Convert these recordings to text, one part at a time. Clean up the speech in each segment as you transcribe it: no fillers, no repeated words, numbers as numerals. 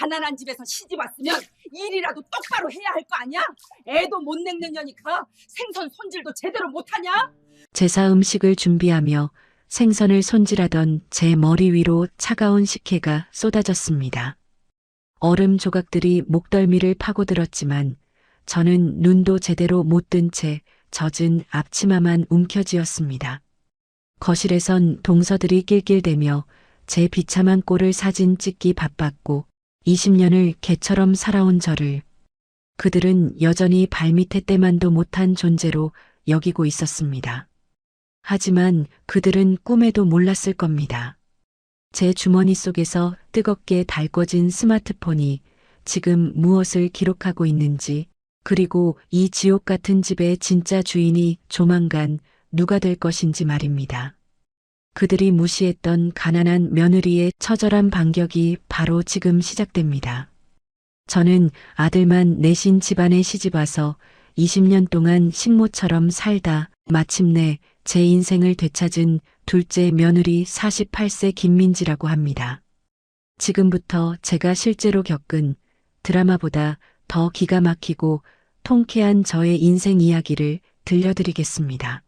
가난한 집에서 시집 왔으면 일이라도 똑바로 해야 할 거 아니야? 애도 못 낳는 년이가 생선 손질도 제대로 못하냐? 제사 음식을 준비하며 생선을 손질하던 제 머리 위로 차가운 식혜가 쏟아졌습니다. 얼음 조각들이 목덜미를 파고들었지만 저는 눈도 제대로 못 뜬 채 젖은 앞치마만 움켜쥐었습니다. 거실에선 동서들이 낄낄대며 제 비참한 꼴을 사진 찍기 바빴고 20년을 개처럼 살아온 저를 그들은 여전히 발밑에 때만도 못한 존재로 여기고 있었습니다. 하지만 그들은 꿈에도 몰랐을 겁니다. 제 주머니 속에서 뜨겁게 달궈진 스마트폰이 지금 무엇을 기록하고 있는지, 그리고 이 지옥 같은 집의 진짜 주인이 조만간 누가 될 것인지 말입니다. 그들이 무시했던 가난한 며느리의 처절한 반격이 바로 지금 시작됩니다. 저는 아들만 내신 집안에 시집와서 20년 동안 식모처럼 살다 마침내 제 인생을 되찾은 둘째 며느리 48세 김민지라고 합니다. 지금부터 제가 실제로 겪은 드라마보다 더 기가 막히고 통쾌한 저의 인생 이야기를 들려드리겠습니다.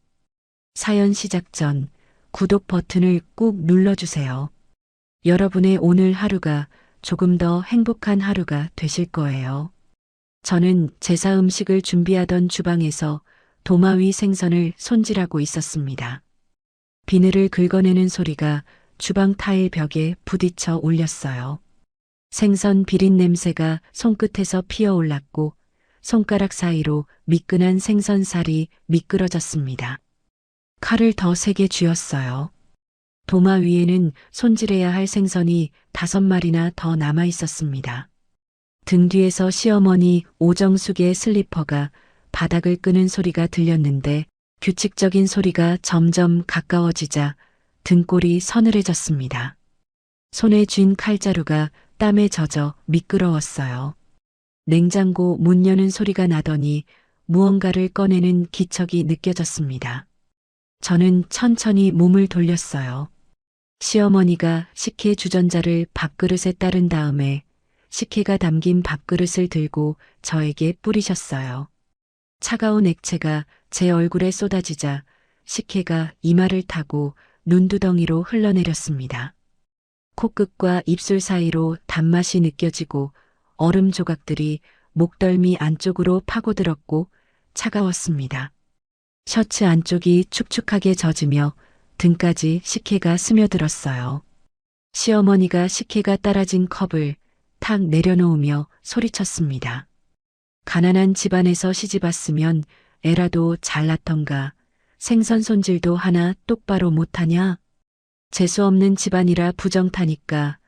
사연 시작 전 구독 버튼을 꾹 눌러주세요. 여러분의 오늘 하루가 조금 더 행복한 하루가 되실 거예요. 저는 제사 음식을 준비하던 주방에서 도마 위 생선을 손질하고 있었습니다. 비늘을 긁어내는 소리가 주방 타일 벽에 부딪혀 울렸어요. 생선 비린 냄새가 손끝에서 피어올랐고 손가락 사이로 미끈한 생선살이 미끄러졌습니다. 칼을 더 세게 쥐었어요. 도마 위에는 손질해야 할 생선이 5마리나 더 남아 있었습니다. 등 뒤에서 시어머니 오정숙의 슬리퍼가 바닥을 끄는 소리가 들렸는데 규칙적인 소리가 점점 가까워지자 등골이 서늘해졌습니다. 손에 쥔 칼자루가 땀에 젖어 미끄러웠어요. 냉장고 문 여는 소리가 나더니 무언가를 꺼내는 기척이 느껴졌습니다. 저는 천천히 몸을 돌렸어요. 시어머니가 식혜 주전자를 밥그릇에 따른 다음에 식혜가 담긴 밥그릇을 들고 저에게 뿌리셨어요. 차가운 액체가 제 얼굴에 쏟아지자 식혜가 이마를 타고 눈두덩이로 흘러내렸습니다. 코끝과 입술 사이로 단맛이 느껴지고 얼음 조각들이 목덜미 안쪽으로 파고들었고 차가웠습니다. 셔츠 안쪽이 축축하게 젖으며 등까지 식혜가 스며들었어요. 시어머니가 식혜가 따라진 컵을 탁 내려놓으며 소리쳤습니다. 가난한 집안에서 시집왔으면 애라도 잘났던가 생선 손질도 하나 똑바로 못하냐? 재수없는 집안이라 부정타니까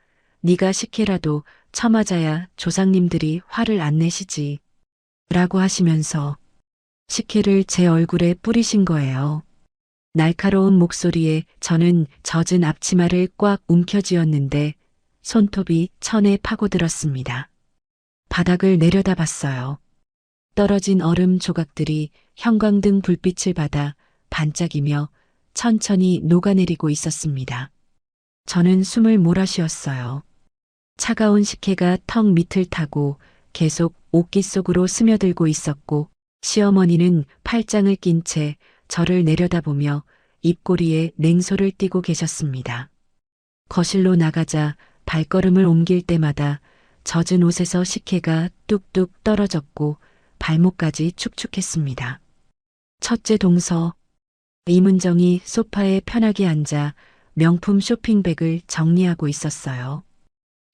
네가 식혜라도 처맞아야 조상님들이 화를 안 내시지. 라고 하시면서 식혜를 제 얼굴에 뿌리신 거예요. 날카로운 목소리에 저는 젖은 앞치마를 꽉 움켜쥐었는데 손톱이 천에 파고들었습니다. 바닥을 내려다봤어요. 떨어진 얼음 조각들이 형광등 불빛을 받아 반짝이며 천천히 녹아내리고 있었습니다. 저는 숨을 몰아쉬었어요. 차가운 식혜가 턱 밑을 타고 계속 옷깃 속으로 스며들고 있었고 시어머니는 팔짱을 낀 채 저를 내려다보며 입꼬리에 냉소를 띠고 계셨습니다. 거실로 나가자 발걸음을 옮길 때마다 젖은 옷에서 식혜가 뚝뚝 떨어졌고 발목까지 축축했습니다. 첫째 동서 이문정이 소파에 편하게 앉아 명품 쇼핑백을 정리하고 있었어요.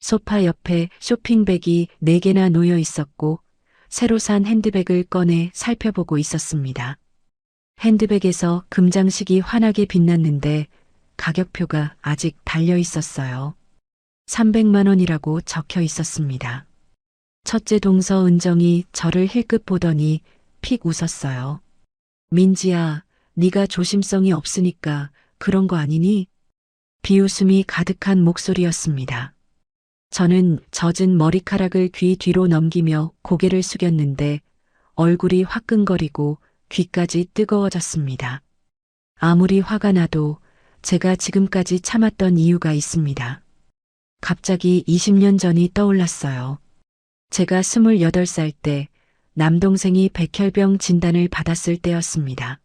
소파 옆에 쇼핑백이 4개나 놓여 있었고 새로 산 핸드백을 꺼내 살펴보고 있었습니다. 핸드백에서 금장식이 환하게 빛났는데 가격표가 아직 달려 있었어요. 300만 원이라고 적혀 있었습니다. 첫째 동서 은정이 저를 힐끗 보더니 픽 웃었어요. 민지야, 네가 조심성이 없으니까 그런 거 아니니? 비웃음이 가득한 목소리였습니다. 저는 젖은 머리카락을 귀 뒤로 넘기며 고개를 숙였는데 얼굴이 화끈거리고 귀까지 뜨거워졌습니다. 아무리 화가 나도 제가 지금까지 참았던 이유가 있습니다. 갑자기 20년 전이 떠올랐어요. 제가 28살 때 남동생이 백혈병 진단을 받았을 때였습니다.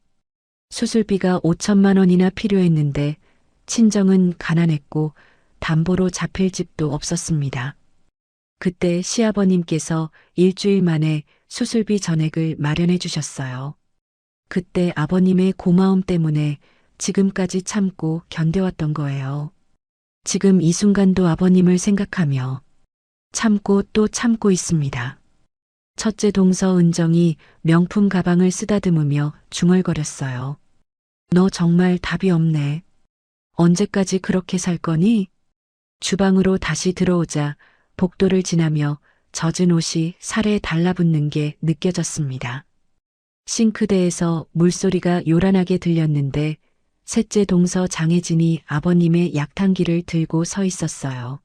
수술비가 5천만 원이나 필요했는데 친정은 가난했고 담보로 잡힐 집도 없었습니다. 그때 시아버님께서 일주일 만에 수술비 전액을 마련해 주셨어요. 그때 아버님의 고마움 때문에 지금까지 참고 견뎌왔던 거예요. 지금 이 순간도 아버님을 생각하며 참고 또 참고 있습니다. 첫째 동서 은정이 명품 가방을 쓰다듬으며 중얼거렸어요. 너 정말 답이 없네. 언제까지 그렇게 살 거니? 주방으로 다시 들어오자 복도를 지나며 젖은 옷이 살에 달라붙는 게 느껴졌습니다. 싱크대에서 물소리가 요란하게 들렸는데 셋째 동서 장혜진이 아버님의 약탕기를 들고 서 있었어요.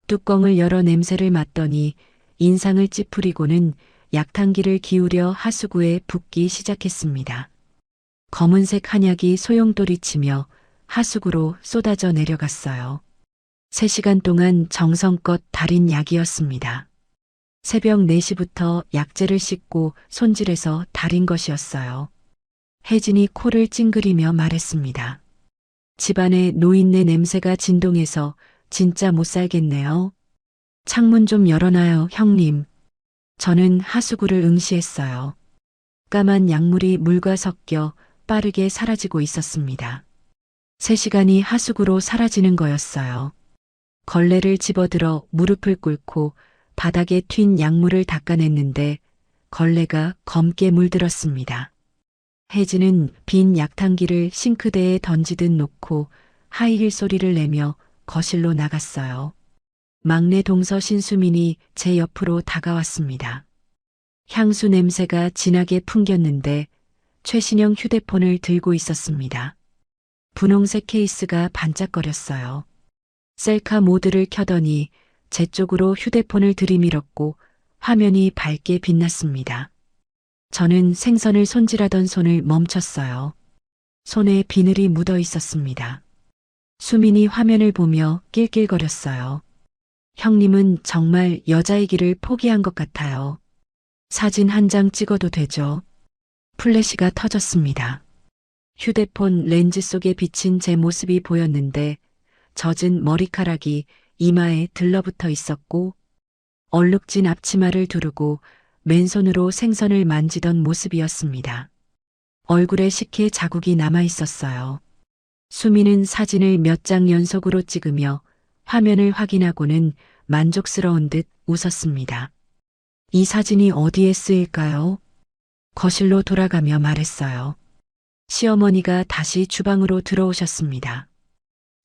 뚜껑을 열어 냄새를 맡더니 인상을 찌푸리고는 약탕기를 기울여 하수구에 붓기 시작했습니다. 검은색 한약이 소용돌이치며 하수구로 쏟아져 내려갔어요. 3시간 동안 정성껏 달인 약이었습니다. 새벽 4시부터 약재를 씻고 손질해서 달인 것이었어요. 혜진이 코를 찡그리며 말했습니다. 집안에 노인네 냄새가 진동해서 진짜 못 살겠네요. 창문 좀 열어놔요, 형님. 저는 하수구를 응시했어요. 까만 약물이 물과 섞여 빠르게 사라지고 있었습니다. 3시간이 하수구로 사라지는 거였어요. 걸레를 집어들어 무릎을 꿇고 바닥에 튄 약물을 닦아냈는데 걸레가 검게 물들었습니다. 혜진은 빈 약탕기를 싱크대에 던지듯 놓고 하이힐 소리를 내며 거실로 나갔어요. 막내 동서 신수민이 제 옆으로 다가왔습니다. 향수 냄새가 진하게 풍겼는데 최신형 휴대폰을 들고 있었습니다. 분홍색 케이스가 반짝거렸어요. 셀카 모드를 켜더니 제 쪽으로 휴대폰을 들이밀었고 화면이 밝게 빛났습니다. 저는 생선을 손질하던 손을 멈췄어요. 손에 비늘이 묻어 있었습니다. 수민이 화면을 보며 낄낄거렸어요. 형님은 정말 여자이기를 포기한 것 같아요. 사진 한 장 찍어도 되죠? 플래시가 터졌습니다. 휴대폰 렌즈 속에 비친 제 모습이 보였는데 젖은 머리카락이 이마에 들러붙어 있었고 얼룩진 앞치마를 두르고 맨손으로 생선을 만지던 모습이었습니다. 얼굴에 식혜 자국이 남아 있었어요. 수미는 사진을 몇 장 연속으로 찍으며 화면을 확인하고는 만족스러운 듯 웃었습니다. 이 사진이 어디에 쓰일까요? 거실로 돌아가며 말했어요. 시어머니가 다시 주방으로 들어오셨습니다.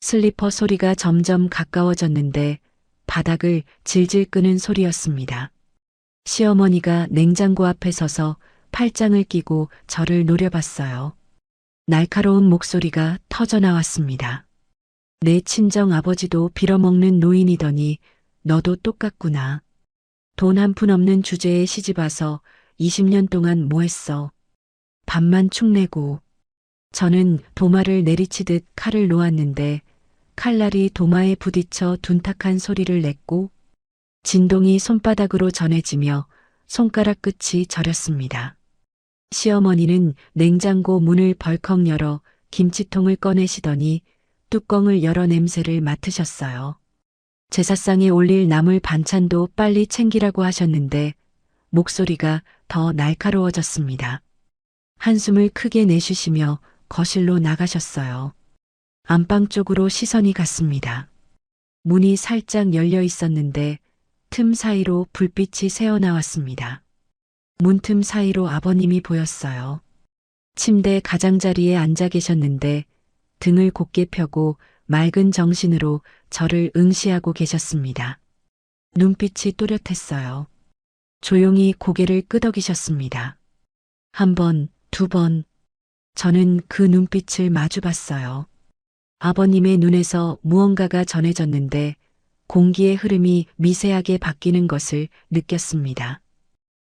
슬리퍼 소리가 점점 가까워졌는데 바닥을 질질 끄는 소리였습니다. 시어머니가 냉장고 앞에 서서 팔짱을 끼고 저를 노려봤어요. 날카로운 목소리가 터져나왔습니다. 내 친정 아버지도 빌어먹는 노인이더니 너도 똑같구나. 돈 한 푼 없는 주제에 시집와서 20년 동안 뭐 했어? 밥만 축내고. 저는 도마를 내리치듯 칼을 놓았는데 칼날이 도마에 부딪혀 둔탁한 소리를 냈고 진동이 손바닥으로 전해지며 손가락 끝이 저렸습니다. 시어머니는 냉장고 문을 벌컥 열어 김치통을 꺼내시더니 뚜껑을 열어 냄새를 맡으셨어요. 제사상에 올릴 나물 반찬도 빨리 챙기라고 하셨는데 목소리가 더 날카로워졌습니다. 한숨을 크게 내쉬시며 거실로 나가셨어요. 안방 쪽으로 시선이 갔습니다. 문이 살짝 열려 있었는데 틈 사이로 불빛이 새어나왔습니다. 문틈 사이로 아버님이 보였어요. 침대 가장자리에 앉아 계셨는데 등을 곧게 펴고 맑은 정신으로 저를 응시하고 계셨습니다. 눈빛이 또렷했어요. 조용히 고개를 끄덕이셨습니다. 한 번, 두 번. 저는 그 눈빛을 마주 봤어요. 아버님의 눈에서 무언가가 전해졌는데 공기의 흐름이 미세하게 바뀌는 것을 느꼈습니다.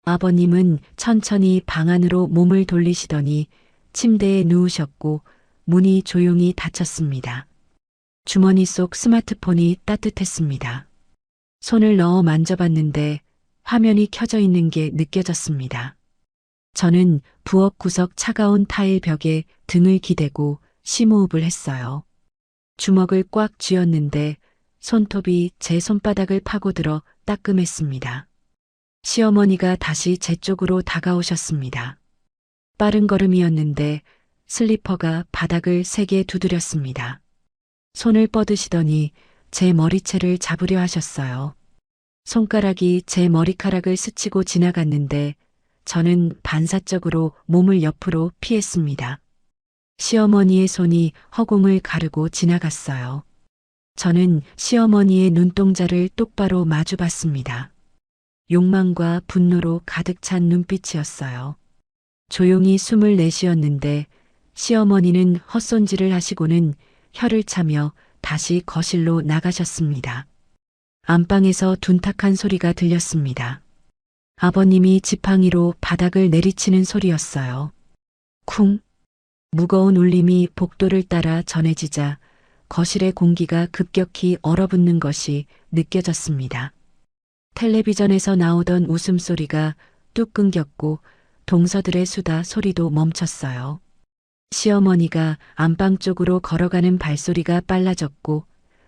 아버님은 천천히 방 안으로 몸을 돌리시더니 침대에 누우셨고 문이 조용히 닫혔습니다. 주머니 속 스마트폰이 따뜻했습니다. 손을 넣어 만져봤는데 화면이 켜져 있는 게 느껴졌습니다. 저는 부엌 구석 차가운 타일 벽에 등을 기대고 심호흡을 했어요. 주먹을 꽉 쥐었는데 손톱이 제 손바닥을 파고들어 따끔했습니다. 시어머니가 다시 제 쪽으로 다가오셨습니다. 빠른 걸음이었는데 슬리퍼가 바닥을 세게 두드렸습니다. 손을 뻗으시더니 제 머리채를 잡으려 하셨어요. 손가락이 제 머리카락을 스치고 지나갔는데 저는 반사적으로 몸을 옆으로 피했습니다. 시어머니의 손이 허공을 가르고 지나갔어요. 저는 시어머니의 눈동자를 똑바로 마주 봤습니다. 욕망과 분노로 가득 찬 눈빛이었어요. 조용히 숨을 내쉬었는데 시어머니는 헛손질을 하시고는 혀를 차며 다시 거실로 나가셨습니다. 안방에서 둔탁한 소리가 들렸습니다. 아버님이 지팡이로 바닥을 내리치는 소리였어요. 쿵! 무거운 울림이 복도를 따라 전해지자 거실의 공기가 급격히 얼어붙는 것이 느껴졌습니다. 텔레비전에서 나오던 웃음소리가 뚝 끊겼고 동서들의 수다 소리도 멈췄어요. 시어머니가 안방 쪽으로 걸어가는 발소리가 빨라졌고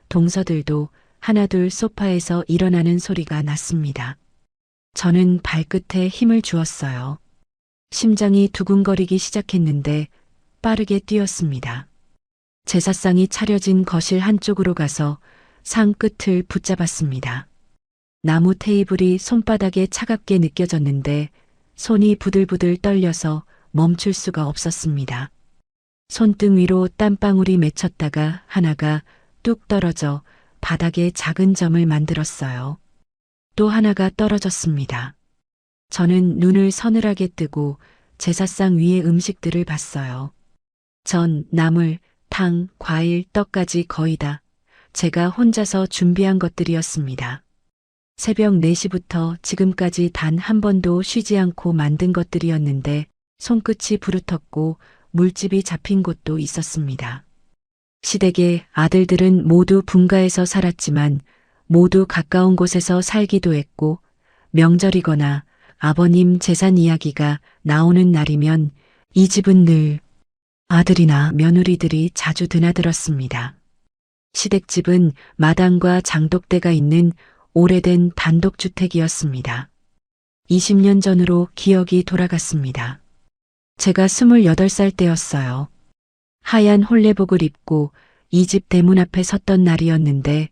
동서들도 하나둘 소파에서 일어나는 소리가 났습니다. 저는 발끝에 힘을 주었어요. 심장이 두근거리기 시작했는데 빠르게 뛰었습니다. 제사상이 차려진 거실 한쪽으로 가서 상 끝을 붙잡았습니다. 나무 테이블이 손바닥에 차갑게 느껴졌는데 손이 부들부들 떨려서 멈출 수가 없었습니다. 손등 위로 땀방울이 맺혔다가 하나가 뚝 떨어져 바닥에 작은 점을 만들었어요. 또 하나가 떨어졌습니다. 저는 눈을 서늘하게 뜨고 제사상 위의 음식들을 봤어요. 전, 나물, 탕, 과일, 떡까지 거의 다 제가 혼자서 준비한 것들이었습니다. 새벽 4시부터 지금까지 단 한 번도 쉬지 않고 만든 것들이었는데 손끝이 부르텄고 물집이 잡힌 곳도 있었습니다. 시댁의 아들들은 모두 분가에서 살았지만 모두 가까운 곳에서 살기도 했고 명절이거나 아버님 재산 이야기가 나오는 날이면 이 집은 늘 아들이나 며느리들이 자주 드나들었습니다. 시댁집은 마당과 장독대가 있는 오래된 단독주택이었습니다. 20년 전으로 기억이 돌아갔습니다. 제가 28살 때였어요. 하얀 홀레복을 입고 이 집 대문 앞에 섰던 날이었는데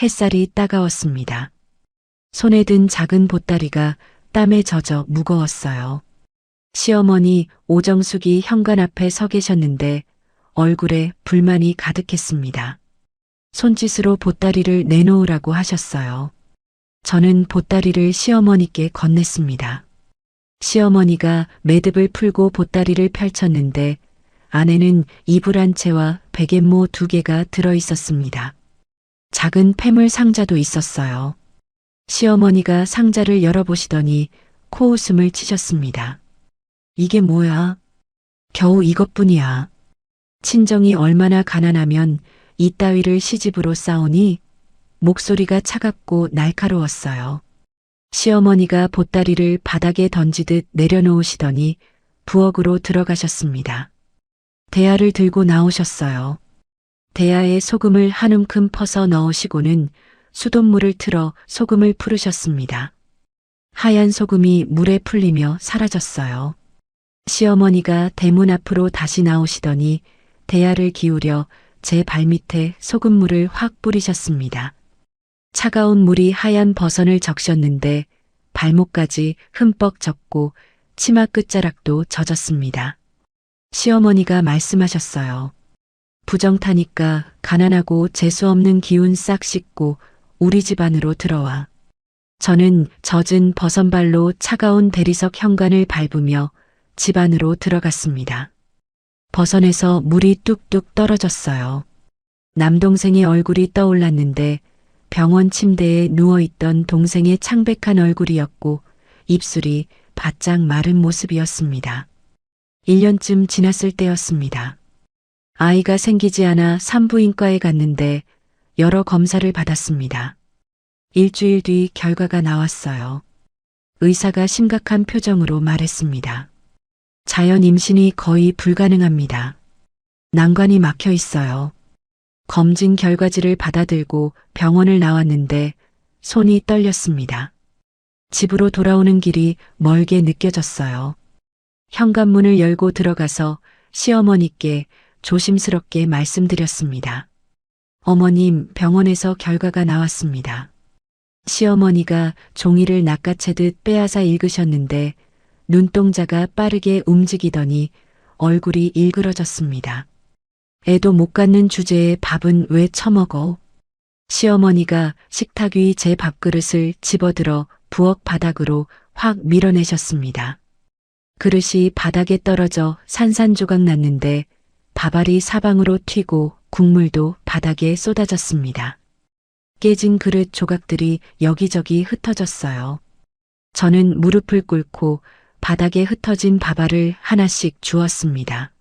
햇살이 따가웠습니다. 손에 든 작은 보따리가 땀에 젖어 무거웠어요. 시어머니 오정숙이 현관 앞에 서 계셨는데 얼굴에 불만이 가득했습니다. 손짓으로 보따리를 내놓으라고 하셨어요. 저는 보따리를 시어머니께 건넸습니다. 시어머니가 매듭을 풀고 보따리를 펼쳤는데 안에는 이불 한 채와 베갯모 2개가 들어 있었습니다. 작은 폐물 상자도 있었어요. 시어머니가 상자를 열어보시더니 코웃음을 치셨습니다. 이게 뭐야? 겨우 이것뿐이야. 친정이 얼마나 가난하면 이따위를 시집으로 싸우니? 목소리가 차갑고 날카로웠어요. 시어머니가 보따리를 바닥에 던지듯 내려놓으시더니 부엌으로 들어가셨습니다. 대야를 들고 나오셨어요. 대야에 소금을 한 움큼 퍼서 넣으시고는 수돗물을 틀어 소금을 풀으셨습니다. 하얀 소금이 물에 풀리며 사라졌어요. 시어머니가 대문 앞으로 다시 나오시더니 대야를 기울여 제 발밑에 소금물을 확 뿌리셨습니다. 차가운 물이 하얀 버선을 적셨는데 발목까지 흠뻑 젖고 치마 끝자락도 젖었습니다. 시어머니가 말씀하셨어요. 부정 타니까 가난하고 재수없는 기운 싹 씻고 우리 집 안으로 들어와. 저는 젖은 버선발로 차가운 대리석 현관을 밟으며 집 안으로 들어갔습니다. 버선에서 물이 뚝뚝 떨어졌어요. 남동생의 얼굴이 떠올랐는데 병원 침대에 누워있던 동생의 창백한 얼굴이었고 입술이 바짝 마른 모습이었습니다. 1년쯤 지났을 때였습니다. 아이가 생기지 않아 산부인과에 갔는데 여러 검사를 받았습니다. 일주일 뒤 결과가 나왔어요. 의사가 심각한 표정으로 말했습니다. 자연 임신이 거의 불가능합니다. 난관이 막혀 있어요. 검진 결과지를 받아들고 병원을 나왔는데 손이 떨렸습니다. 집으로 돌아오는 길이 멀게 느껴졌어요. 현관문을 열고 들어가서 시어머니께 조심스럽게 말씀드렸습니다. 어머님, 병원에서 결과가 나왔습니다. 시어머니가 종이를 낚아채듯 빼앗아 읽으셨는데 눈동자가 빠르게 움직이더니 얼굴이 일그러졌습니다. 애도 못 갖는 주제에 밥은 왜 처먹어? 시어머니가 식탁 위 제 밥그릇을 집어들어 부엌 바닥으로 확 밀어내셨습니다. 그릇이 바닥에 떨어져 산산조각 났는데 밥알이 사방으로 튀고 국물도 바닥에 쏟아졌습니다. 깨진 그릇 조각들이 여기저기 흩어졌어요. 저는 무릎을 꿇고 바닥에 흩어진 밥알을 하나씩 주었습니다.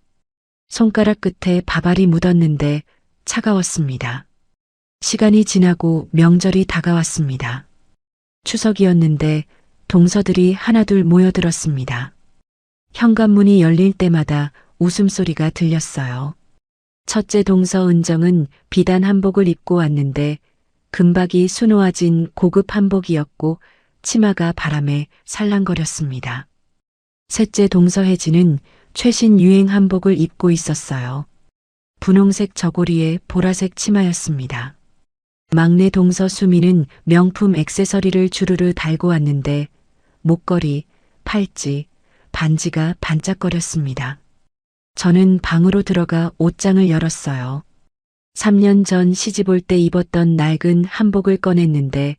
손가락 끝에 밥알이 묻었는데 차가웠습니다. 시간이 지나고 명절이 다가왔습니다. 추석이었는데 동서들이 하나둘 모여들었습니다. 현관문이 열릴 때마다 웃음소리가 들렸어요. 첫째 동서 은정은 비단 한복을 입고 왔는데 금박이 수놓아진 고급 한복이었고 치마가 바람에 살랑거렸습니다. 셋째 동서 혜진은 최신 유행 한복을 입고 있었어요. 분홍색 저고리에 보라색 치마였습니다. 막내 동서 수미는 명품 액세서리를 주르르 달고 왔는데 목걸이, 팔찌, 반지가 반짝거렸습니다. 저는 방으로 들어가 옷장을 열었어요. 3년 전 시집 올 때 입었던 낡은 한복을 꺼냈는데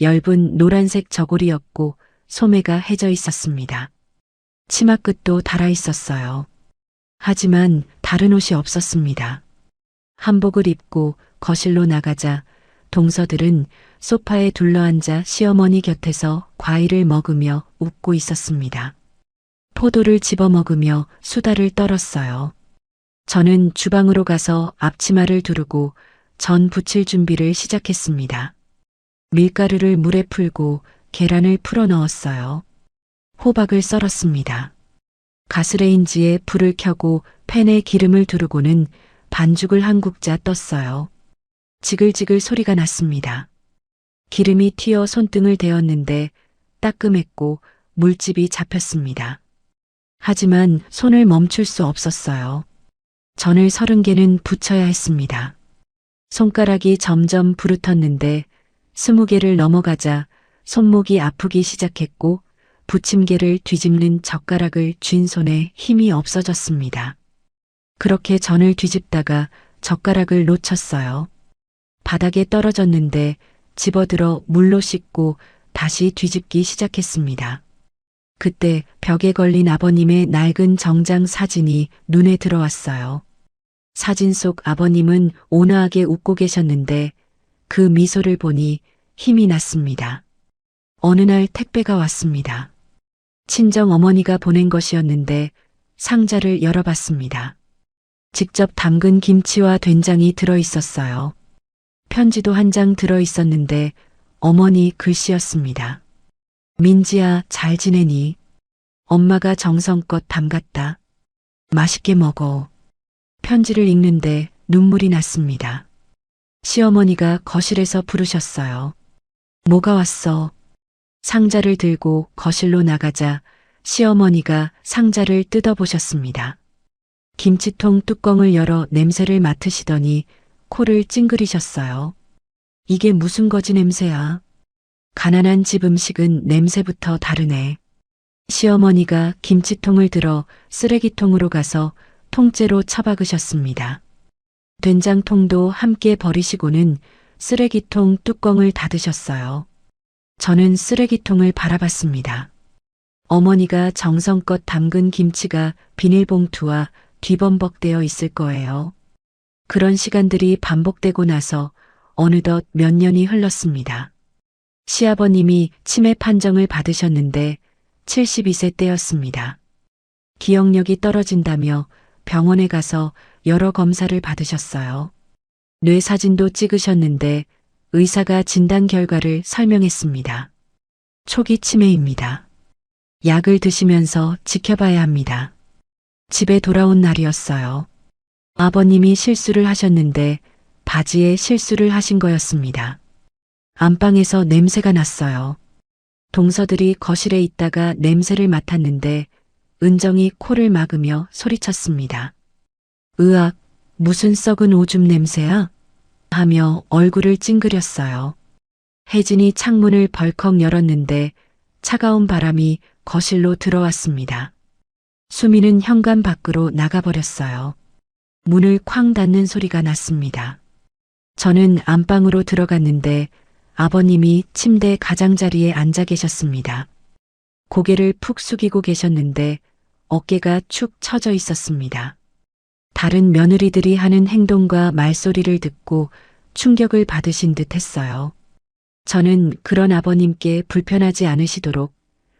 엷은 노란색 저고리였고 소매가 해져 있었습니다. 치마 끝도 달아 있었어요. 하지만 다른 옷이 없었습니다. 한복을 입고 거실로 나가자 동서들은 소파에 둘러앉아 시어머니 곁에서 과일을 먹으며 웃고 있었습니다. 포도를 집어 먹으며 수다를 떨었어요. 저는 주방으로 가서 앞치마를 두르고 전 부칠 준비를 시작했습니다. 밀가루를 물에 풀고 계란을 풀어 넣었어요. 호박을 썰었습니다. 가스레인지에 불을 켜고 팬에 기름을 두르고는 반죽을 한 국자 떴어요. 지글지글 소리가 났습니다. 기름이 튀어 손등을 대었는데 따끔했고 물집이 잡혔습니다. 하지만 손을 멈출 수 없었어요. 전을 30개는 붙여야 했습니다. 손가락이 점점 부르텄는데 20개를 넘어가자 손목이 아프기 시작했고 부침개를 뒤집는 젓가락을 쥔 손에 힘이 없어졌습니다. 그렇게 전을 뒤집다가 젓가락을 놓쳤어요. 바닥에 떨어졌는데 집어들어 물로 씻고 다시 뒤집기 시작했습니다. 그때 벽에 걸린 아버님의 낡은 정장 사진이 눈에 들어왔어요. 사진 속 아버님은 온화하게 웃고 계셨는데 그 미소를 보니 힘이 났습니다. 어느 날 택배가 왔습니다. 친정 어머니가 보낸 것이었는데 상자를 열어봤습니다. 직접 담근 김치와 된장이 들어 있었어요. 편지도 한 장 들어 있었는데 어머니 글씨였습니다. 민지야, 잘 지내니? 엄마가 정성껏 담갔다. 맛있게 먹어. 편지를 읽는데 눈물이 났습니다. 시어머니가 거실에서 부르셨어요. 뭐가 왔어? 상자를 들고 거실로 나가자 시어머니가 상자를 뜯어보셨습니다. 김치통 뚜껑을 열어 냄새를 맡으시더니 코를 찡그리셨어요. 이게 무슨 거지 냄새야? 가난한 집 음식은 냄새부터 다르네. 시어머니가 김치통을 들어 쓰레기통으로 가서 통째로 처박으셨습니다. 된장통도 함께 버리시고는 쓰레기통 뚜껑을 닫으셨어요. 저는 쓰레기통을 바라봤습니다. 어머니가 정성껏 담근 김치가 비닐봉투와 뒤범벅되어 있을 거예요. 그런 시간들이 반복되고 나서 어느덧 몇 년이 흘렀습니다. 시아버님이 치매 판정을 받으셨는데 72세 때였습니다. 기억력이 떨어진다며 병원에 가서 여러 검사를 받으셨어요. 뇌 사진도 찍으셨는데 의사가 진단 결과를 설명했습니다. 초기 치매입니다. 약을 드시면서 지켜봐야 합니다. 집에 돌아온 날이었어요. 아버님이 실수를 하셨는데 바지에 실수를 하신 거였습니다. 안방에서 냄새가 났어요. 동서들이 거실에 있다가 냄새를 맡았는데 은정이 코를 막으며 소리쳤습니다. 으악, 무슨 썩은 오줌 냄새야? 하며 얼굴을 찡그렸어요. 혜진이 창문을 벌컥 열었는데 차가운 바람이 거실로 들어왔습니다. 수미는 현관 밖으로 나가버렸어요. 문을 쾅 닫는 소리가 났습니다. 저는 안방으로 들어갔는데 아버님이 침대 가장자리에 앉아 계셨습니다. 고개를 푹 숙이고 계셨는데 어깨가 축 처져 있었습니다. 다른 며느리들이 하는 행동과 말소리를 듣고 충격을 받으신 듯 했어요. 저는 그런 아버님께 불편하지 않으시도록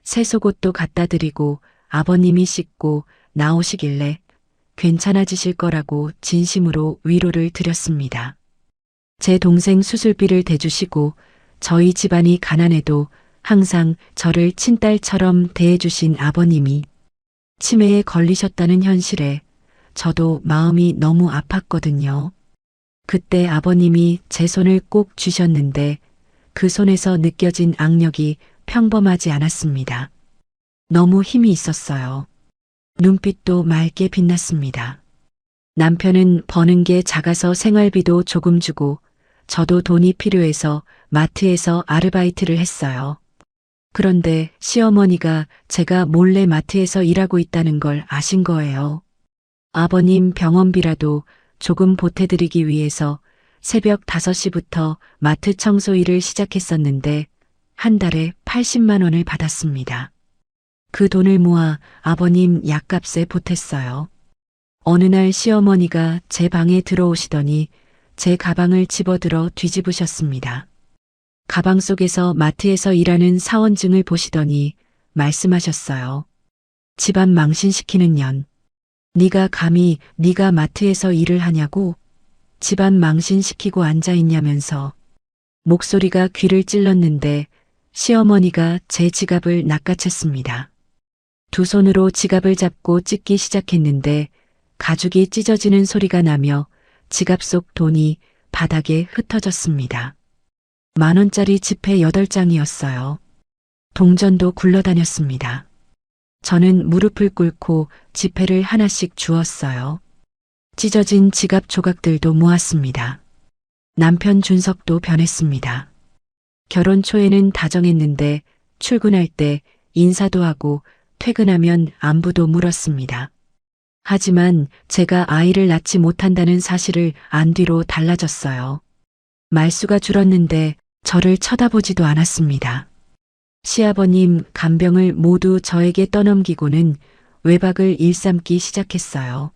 새 속옷도 갖다 드리고 아버님이 씻고 나오시길래 괜찮아지실 거라고 진심으로 위로를 드렸습니다. 제 동생 수술비를 대주시고 저희 집안이 가난해도 항상 저를 친딸처럼 대해주신 아버님이 치매에 걸리셨다는 현실에 저도 마음이 너무 아팠거든요. 그때 아버님이 제 손을 꼭 쥐셨는데 그 손에서 느껴진 악력이 평범하지 않았습니다. 너무 힘이 있었어요. 눈빛도 맑게 빛났습니다. 남편은 버는 게 작아서 생활비도 조금 주고 저도 돈이 필요해서 마트에서 아르바이트를 했어요. 그런데 시어머니가 제가 몰래 마트에서 일하고 있다는 걸 아신 거예요. 아버님 병원비라도 조금 보태드리기 위해서 새벽 5시부터 마트 청소 일을 시작했었는데 한 달에 80만 원을 받았습니다. 그 돈을 모아 아버님 약값에 보탰어요. 어느 날 시어머니가 제 방에 들어오시더니 제 가방을 집어들어 뒤집으셨습니다. 가방 속에서 마트에서 일하는 사원증을 보시더니 말씀하셨어요. 집안 망신시키는 년. 네가 감히 네가 마트에서 일을 하냐고? 집안 망신시키고 앉아있냐면서. 목소리가 귀를 찔렀는데 시어머니가 제 지갑을 낚아챘습니다. 두 손으로 지갑을 잡고 찢기 시작했는데 가죽이 찢어지는 소리가 나며 지갑 속 돈이 바닥에 흩어졌습니다. 10,000원짜리 지폐 8장이었어요. 동전도 굴러다녔습니다. 저는 무릎을 꿇고 지폐를 하나씩 주었어요. 찢어진 지갑 조각들도 모았습니다. 남편 준석도 변했습니다. 결혼 초에는 다정했는데 출근할 때 인사도 하고 퇴근하면 안부도 물었습니다. 하지만 제가 아이를 낳지 못한다는 사실을 안 뒤로 달라졌어요. 말수가 줄었는데 저를 쳐다보지도 않았습니다. 시아버님 간병을 모두 저에게 떠넘기고는 외박을 일삼기 시작했어요.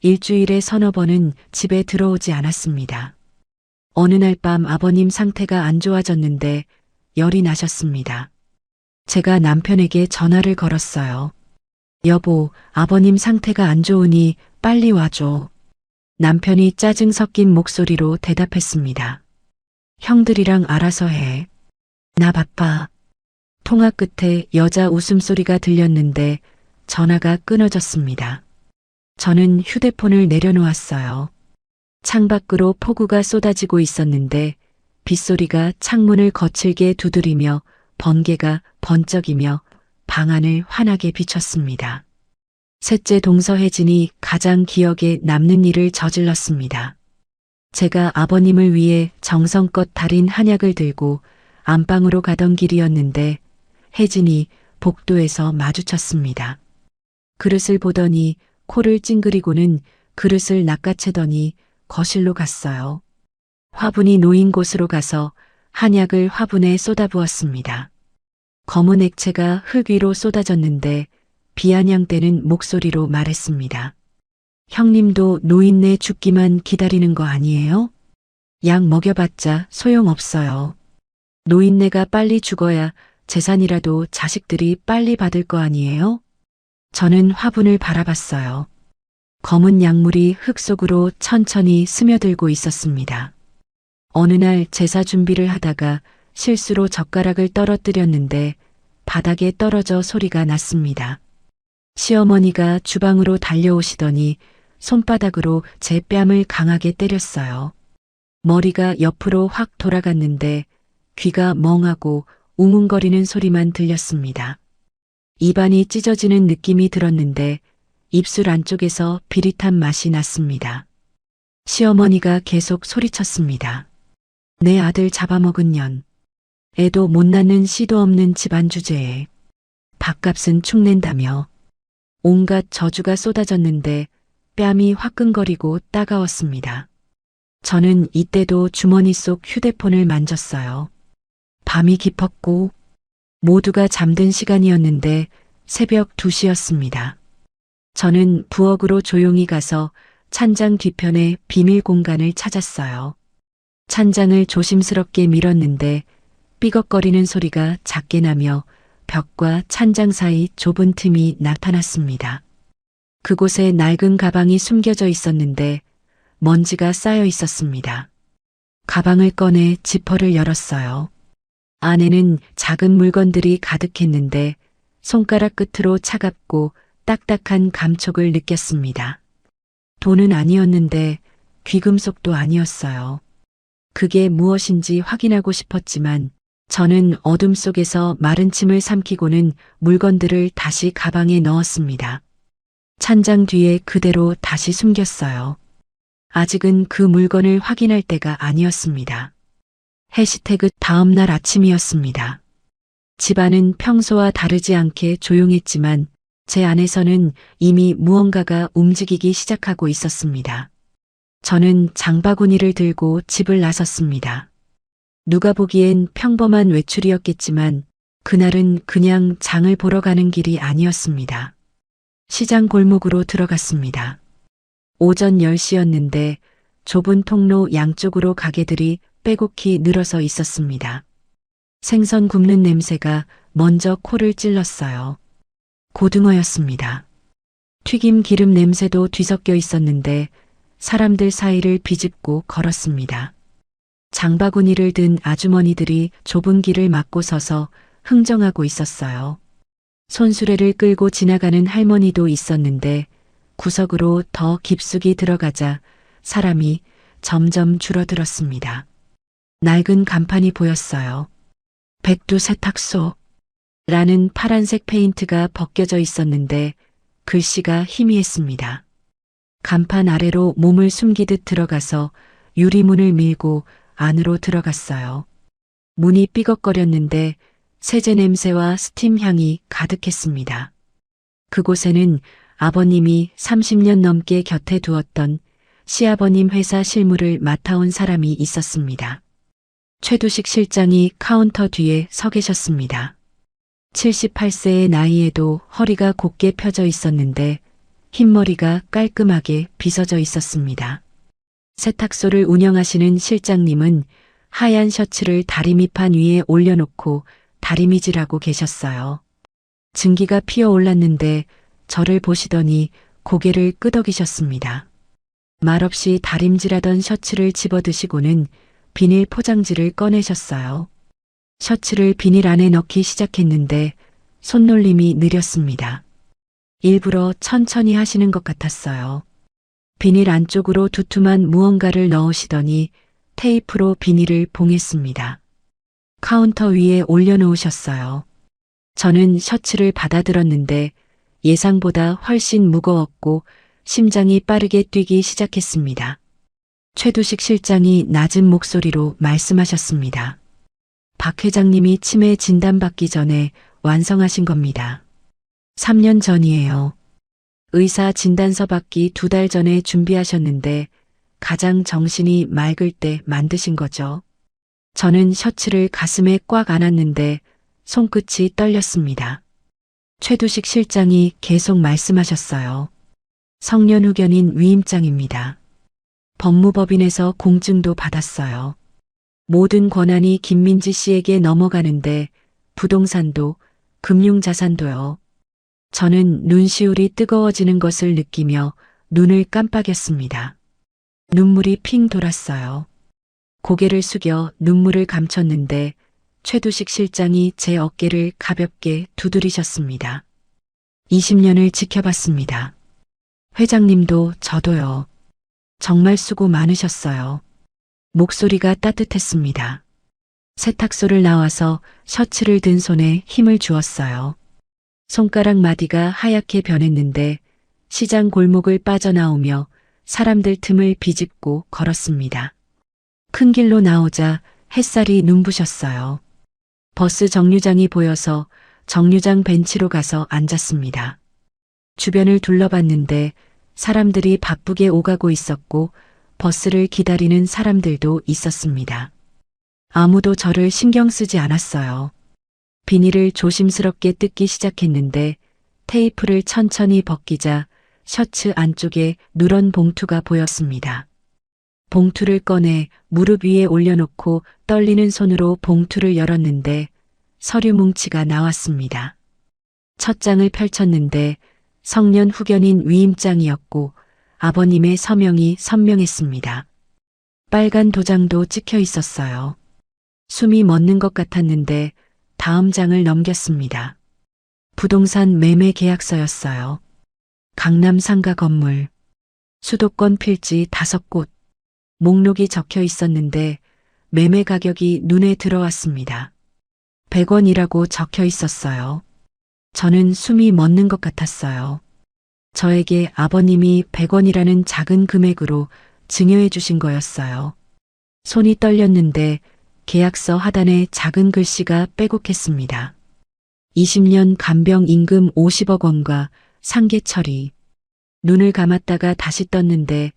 일주일에 서너 번은 집에 들어오지 않았습니다. 어느 날 밤 아버님 상태가 안 좋아졌는데 열이 나셨습니다. 제가 남편에게 전화를 걸었어요. 여보, 아버님 상태가 안 좋으니 빨리 와줘. 남편이 짜증 섞인 목소리로 대답했습니다. 형들이랑 알아서 해. 나 바빠. 통화 끝에 여자 웃음소리가 들렸는데 전화가 끊어졌습니다. 저는 휴대폰을 내려놓았어요. 창밖으로 폭우가 쏟아지고 있었는데 빗소리가 창문을 거칠게 두드리며 번개가 번쩍이며 방안을 환하게 비췄습니다. 셋째 동서혜진이 가장 기억에 남는 일을 저질렀습니다. 제가 아버님을 위해 정성껏 달인 한약을 들고 안방으로 가던 길이었는데 혜진이 복도에서 마주쳤습니다. 그릇을 보더니 코를 찡그리고는 그릇을 낚아채더니 거실로 갔어요. 화분이 놓인 곳으로 가서 한약을 화분에 쏟아부었습니다. 검은 액체가 흙 위로 쏟아졌는데 비아냥대는 목소리로 말했습니다. 형님도 노인네 죽기만 기다리는 거 아니에요? 약 먹여봤자 소용없어요. 노인네가 빨리 죽어야 재산이라도 자식들이 빨리 받을 거 아니에요? 저는 화분을 바라봤어요. 검은 약물이 흙 속으로 천천히 스며들고 있었습니다. 어느 날 제사 준비를 하다가 실수로 젓가락을 떨어뜨렸는데 바닥에 떨어져 소리가 났습니다. 시어머니가 주방으로 달려오시더니 손바닥으로 제 뺨을 강하게 때렸어요. 머리가 옆으로 확 돌아갔는데 귀가 멍하고 웅웅거리는 소리만 들렸습니다. 입안이 찢어지는 느낌이 들었는데 입술 안쪽에서 비릿한 맛이 났습니다. 시어머니가 계속 소리쳤습니다. 내 아들 잡아먹은 년. 애도 못 낳는 씨도 없는 집안 주제에 밥값은 축낸다며 온갖 저주가 쏟아졌는데 뺨이 화끈거리고 따가웠습니다. 저는 이때도 주머니 속 휴대폰을 만졌어요. 밤이 깊었고 모두가 잠든 시간이었는데 새벽 2시였습니다. 저는 부엌으로 조용히 가서 찬장 뒤편에 비밀 공간을 찾았어요. 찬장을 조심스럽게 밀었는데 삐걱거리는 소리가 작게 나며 벽과 찬장 사이 좁은 틈이 나타났습니다. 그곳에 낡은 가방이 숨겨져 있었는데 먼지가 쌓여 있었습니다. 가방을 꺼내 지퍼를 열었어요. 안에는 작은 물건들이 가득했는데 손가락 끝으로 차갑고 딱딱한 감촉을 느꼈습니다. 돈은 아니었는데 귀금속도 아니었어요. 그게 무엇인지 확인하고 싶었지만 저는 어둠 속에서 마른 침을 삼키고는 물건들을 다시 가방에 넣었습니다. 찬장 뒤에 그대로 다시 숨겼어요. 아직은 그 물건을 확인할 때가 아니었습니다. 해시태그 다음 날 아침이었습니다. 집안은 평소와 다르지 않게 조용했지만 제 안에서는 이미 무언가가 움직이기 시작하고 있었습니다. 저는 장바구니를 들고 집을 나섰습니다. 누가 보기엔 평범한 외출이었겠지만 그날은 그냥 장을 보러 가는 길이 아니었습니다. 시장 골목으로 들어갔습니다. 오전 10시였는데 좁은 통로 양쪽으로 가게들이 빼곡히 늘어서 있었습니다. 생선 굽는 냄새가 먼저 코를 찔렀어요. 고등어였습니다. 튀김 기름 냄새도 뒤섞여 있었는데 사람들 사이를 비집고 걸었습니다. 장바구니를 든 아주머니들이 좁은 길을 막고 서서 흥정하고 있었어요. 손수레를 끌고 지나가는 할머니도 있었는데 구석으로 더 깊숙이 들어가자 사람이 점점 줄어들었습니다. 낡은 간판이 보였어요. 백두 세탁소 라는 파란색 페인트가 벗겨져 있었는데 글씨가 희미했습니다. 간판 아래로 몸을 숨기듯 들어가서 유리문을 밀고 안으로 들어갔어요. 문이 삐걱거렸는데 세제 냄새와 스팀 향이 가득했습니다. 그곳에는 아버님이 30년 넘게 곁에 두었던 시아버님 회사 실무를 맡아온 사람이 있었습니다. 최두식 실장이 카운터 뒤에 서 계셨습니다. 78세의 나이에도 허리가 곧게 펴져 있었는데 흰머리가 깔끔하게 빗어져 있었습니다. 세탁소를 운영하시는 실장님은 하얀 셔츠를 다리미판 위에 올려놓고 다리미질하고 계셨어요. 증기가 피어올랐는데 저를 보시더니 고개를 끄덕이셨습니다. 말없이 다림질하던 셔츠를 집어드시고는 비닐 포장지를 꺼내셨어요. 셔츠를 비닐 안에 넣기 시작했는데 손놀림이 느렸습니다. 일부러 천천히 하시는 것 같았어요. 비닐 안쪽으로 두툼한 무언가를 넣으시더니 테이프로 비닐을 봉했습니다. 카운터 위에 올려놓으셨어요. 저는 셔츠를 받아들었는데 예상보다 훨씬 무거웠고 심장이 빠르게 뛰기 시작했습니다. 최두식 실장이 낮은 목소리로 말씀하셨습니다. 박 회장님이 치매 진단받기 전에 완성하신 겁니다. 3년 전이에요. 의사 진단서 받기 2달 전에 준비하셨는데 가장 정신이 맑을 때 만드신 거죠. 저는 셔츠를 가슴에 꽉 안았는데 손끝이 떨렸습니다. 최두식 실장이 계속 말씀하셨어요. 성년후견인 위임장입니다. 법무법인에서 공증도 받았어요. 모든 권한이 김민지 씨에게 넘어가는데 부동산도 금융자산도요. 저는 눈시울이 뜨거워지는 것을 느끼며 눈을 깜빡였습니다. 눈물이 핑 돌았어요. 고개를 숙여 눈물을 감췄는데 최두식 실장이 제 어깨를 가볍게 두드리셨습니다. 20년을 지켜봤습니다. 회장님도 저도요. 정말 수고 많으셨어요. 목소리가 따뜻했습니다. 세탁소를 나와서 셔츠를 든 손에 힘을 주었어요. 손가락 마디가 하얗게 변했는데 시장 골목을 빠져나오며 사람들 틈을 비집고 걸었습니다. 큰 길로 나오자 햇살이 눈부셨어요. 버스 정류장이 보여서 정류장 벤치로 가서 앉았습니다. 주변을 둘러봤는데 사람들이 바쁘게 오가고 있었고 버스를 기다리는 사람들도 있었습니다. 아무도 저를 신경 쓰지 않았어요. 비닐을 조심스럽게 뜯기 시작했는데 테이프를 천천히 벗기자 셔츠 안쪽에 누런 봉투가 보였습니다. 봉투를 꺼내 무릎 위에 올려놓고 떨리는 손으로 봉투를 열었는데 서류 뭉치가 나왔습니다. 첫 장을 펼쳤는데 성년 후견인 위임장이었고 아버님의 서명이 선명했습니다. 빨간 도장도 찍혀 있었어요. 숨이 멎는 것 같았는데 다음 장을 넘겼습니다. 부동산 매매 계약서였어요. 강남 상가 건물. 수도권 필지 5곳. 목록이 적혀 있었는데 매매 가격이 눈에 들어왔습니다. 100원이라고 적혀 있었어요. 저는 숨이 멎는 것 같았어요. 저에게 아버님이 100원이라는 작은 금액으로 증여해 주신 거였어요. 손이 떨렸는데 계약서 하단에 작은 글씨가 빼곡했습니다. 20년 간병 임금 50억 원과 상계 처리. 눈을 감았다가 다시 떴는데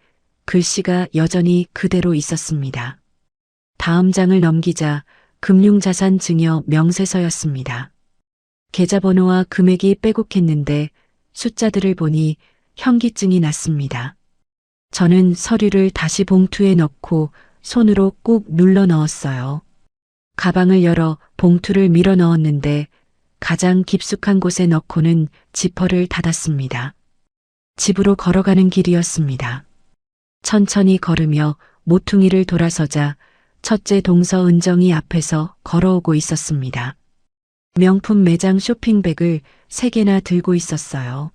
글씨가 여전히 그대로 있었습니다. 다음 장을 넘기자 금융자산 증여 명세서였습니다. 계좌번호와 금액이 빼곡했는데 숫자들을 보니 현기증이 났습니다. 저는 서류를 다시 봉투에 넣고 손으로 꾹 눌러 넣었어요. 가방을 열어 봉투를 밀어 넣었는데 가장 깊숙한 곳에 넣고는 지퍼를 닫았습니다. 집으로 걸어가는 길이었습니다. 천천히 걸으며 모퉁이를 돌아서자 첫째 동서 은정이 앞에서 걸어오고 있었습니다. 명품 매장 쇼핑백을 3개나 들고 있었어요.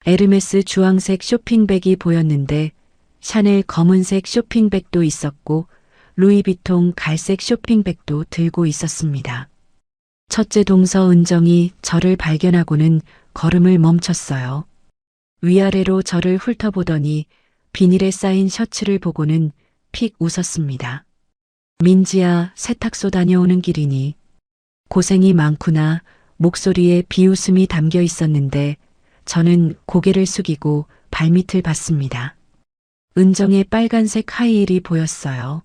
에르메스 주황색 쇼핑백이 보였는데 샤넬 검은색 쇼핑백도 있었고 루이비통 갈색 쇼핑백도 들고 있었습니다. 첫째 동서 은정이 저를 발견하고는 걸음을 멈췄어요. 위아래로 저를 훑어보더니 비닐에 쌓인 셔츠를 보고는 픽 웃었습니다. 민지야, 세탁소 다녀오는 길이니. 고생이 많구나. 목소리에 비웃음이 담겨 있었는데 저는 고개를 숙이고 발밑을 봤습니다. 은정의 빨간색 하이힐이 보였어요.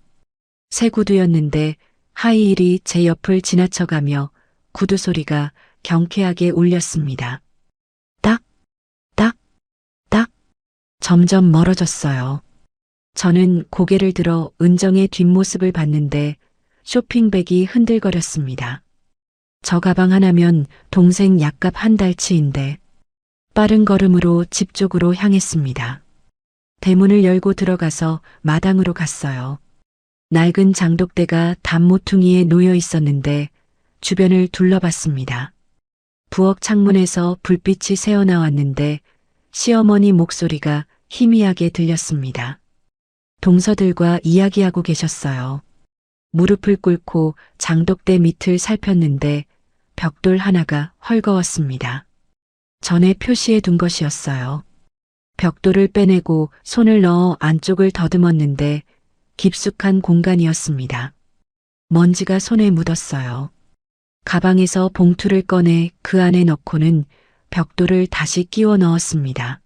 새 구두였는데 하이힐이 제 옆을 지나쳐가며 구두 소리가 경쾌하게 울렸습니다. 딱, 딱, 딱. 점점 멀어졌어요. 저는 고개를 들어 은정의 뒷모습을 봤는데 쇼핑백이 흔들거렸습니다. 저 가방 하나면 동생 약값 한 달치인데 빠른 걸음으로 집 쪽으로 향했습니다. 대문을 열고 들어가서 마당으로 갔어요. 낡은 장독대가 단모퉁이에 놓여 있었는데 주변을 둘러봤습니다. 부엌 창문에서 불빛이 새어나왔는데 시어머니 목소리가 희미하게 들렸습니다. 동서들과 이야기하고 계셨어요. 무릎을 꿇고 장독대 밑을 살폈는데 벽돌 하나가 헐거웠습니다. 전에 표시해 둔 것이었어요. 벽돌을 빼내고 손을 넣어 안쪽을 더듬었는데 깊숙한 공간이었습니다. 먼지가 손에 묻었어요. 가방에서 봉투를 꺼내 그 안에 넣고는 벽돌을 다시 끼워 넣었습니다.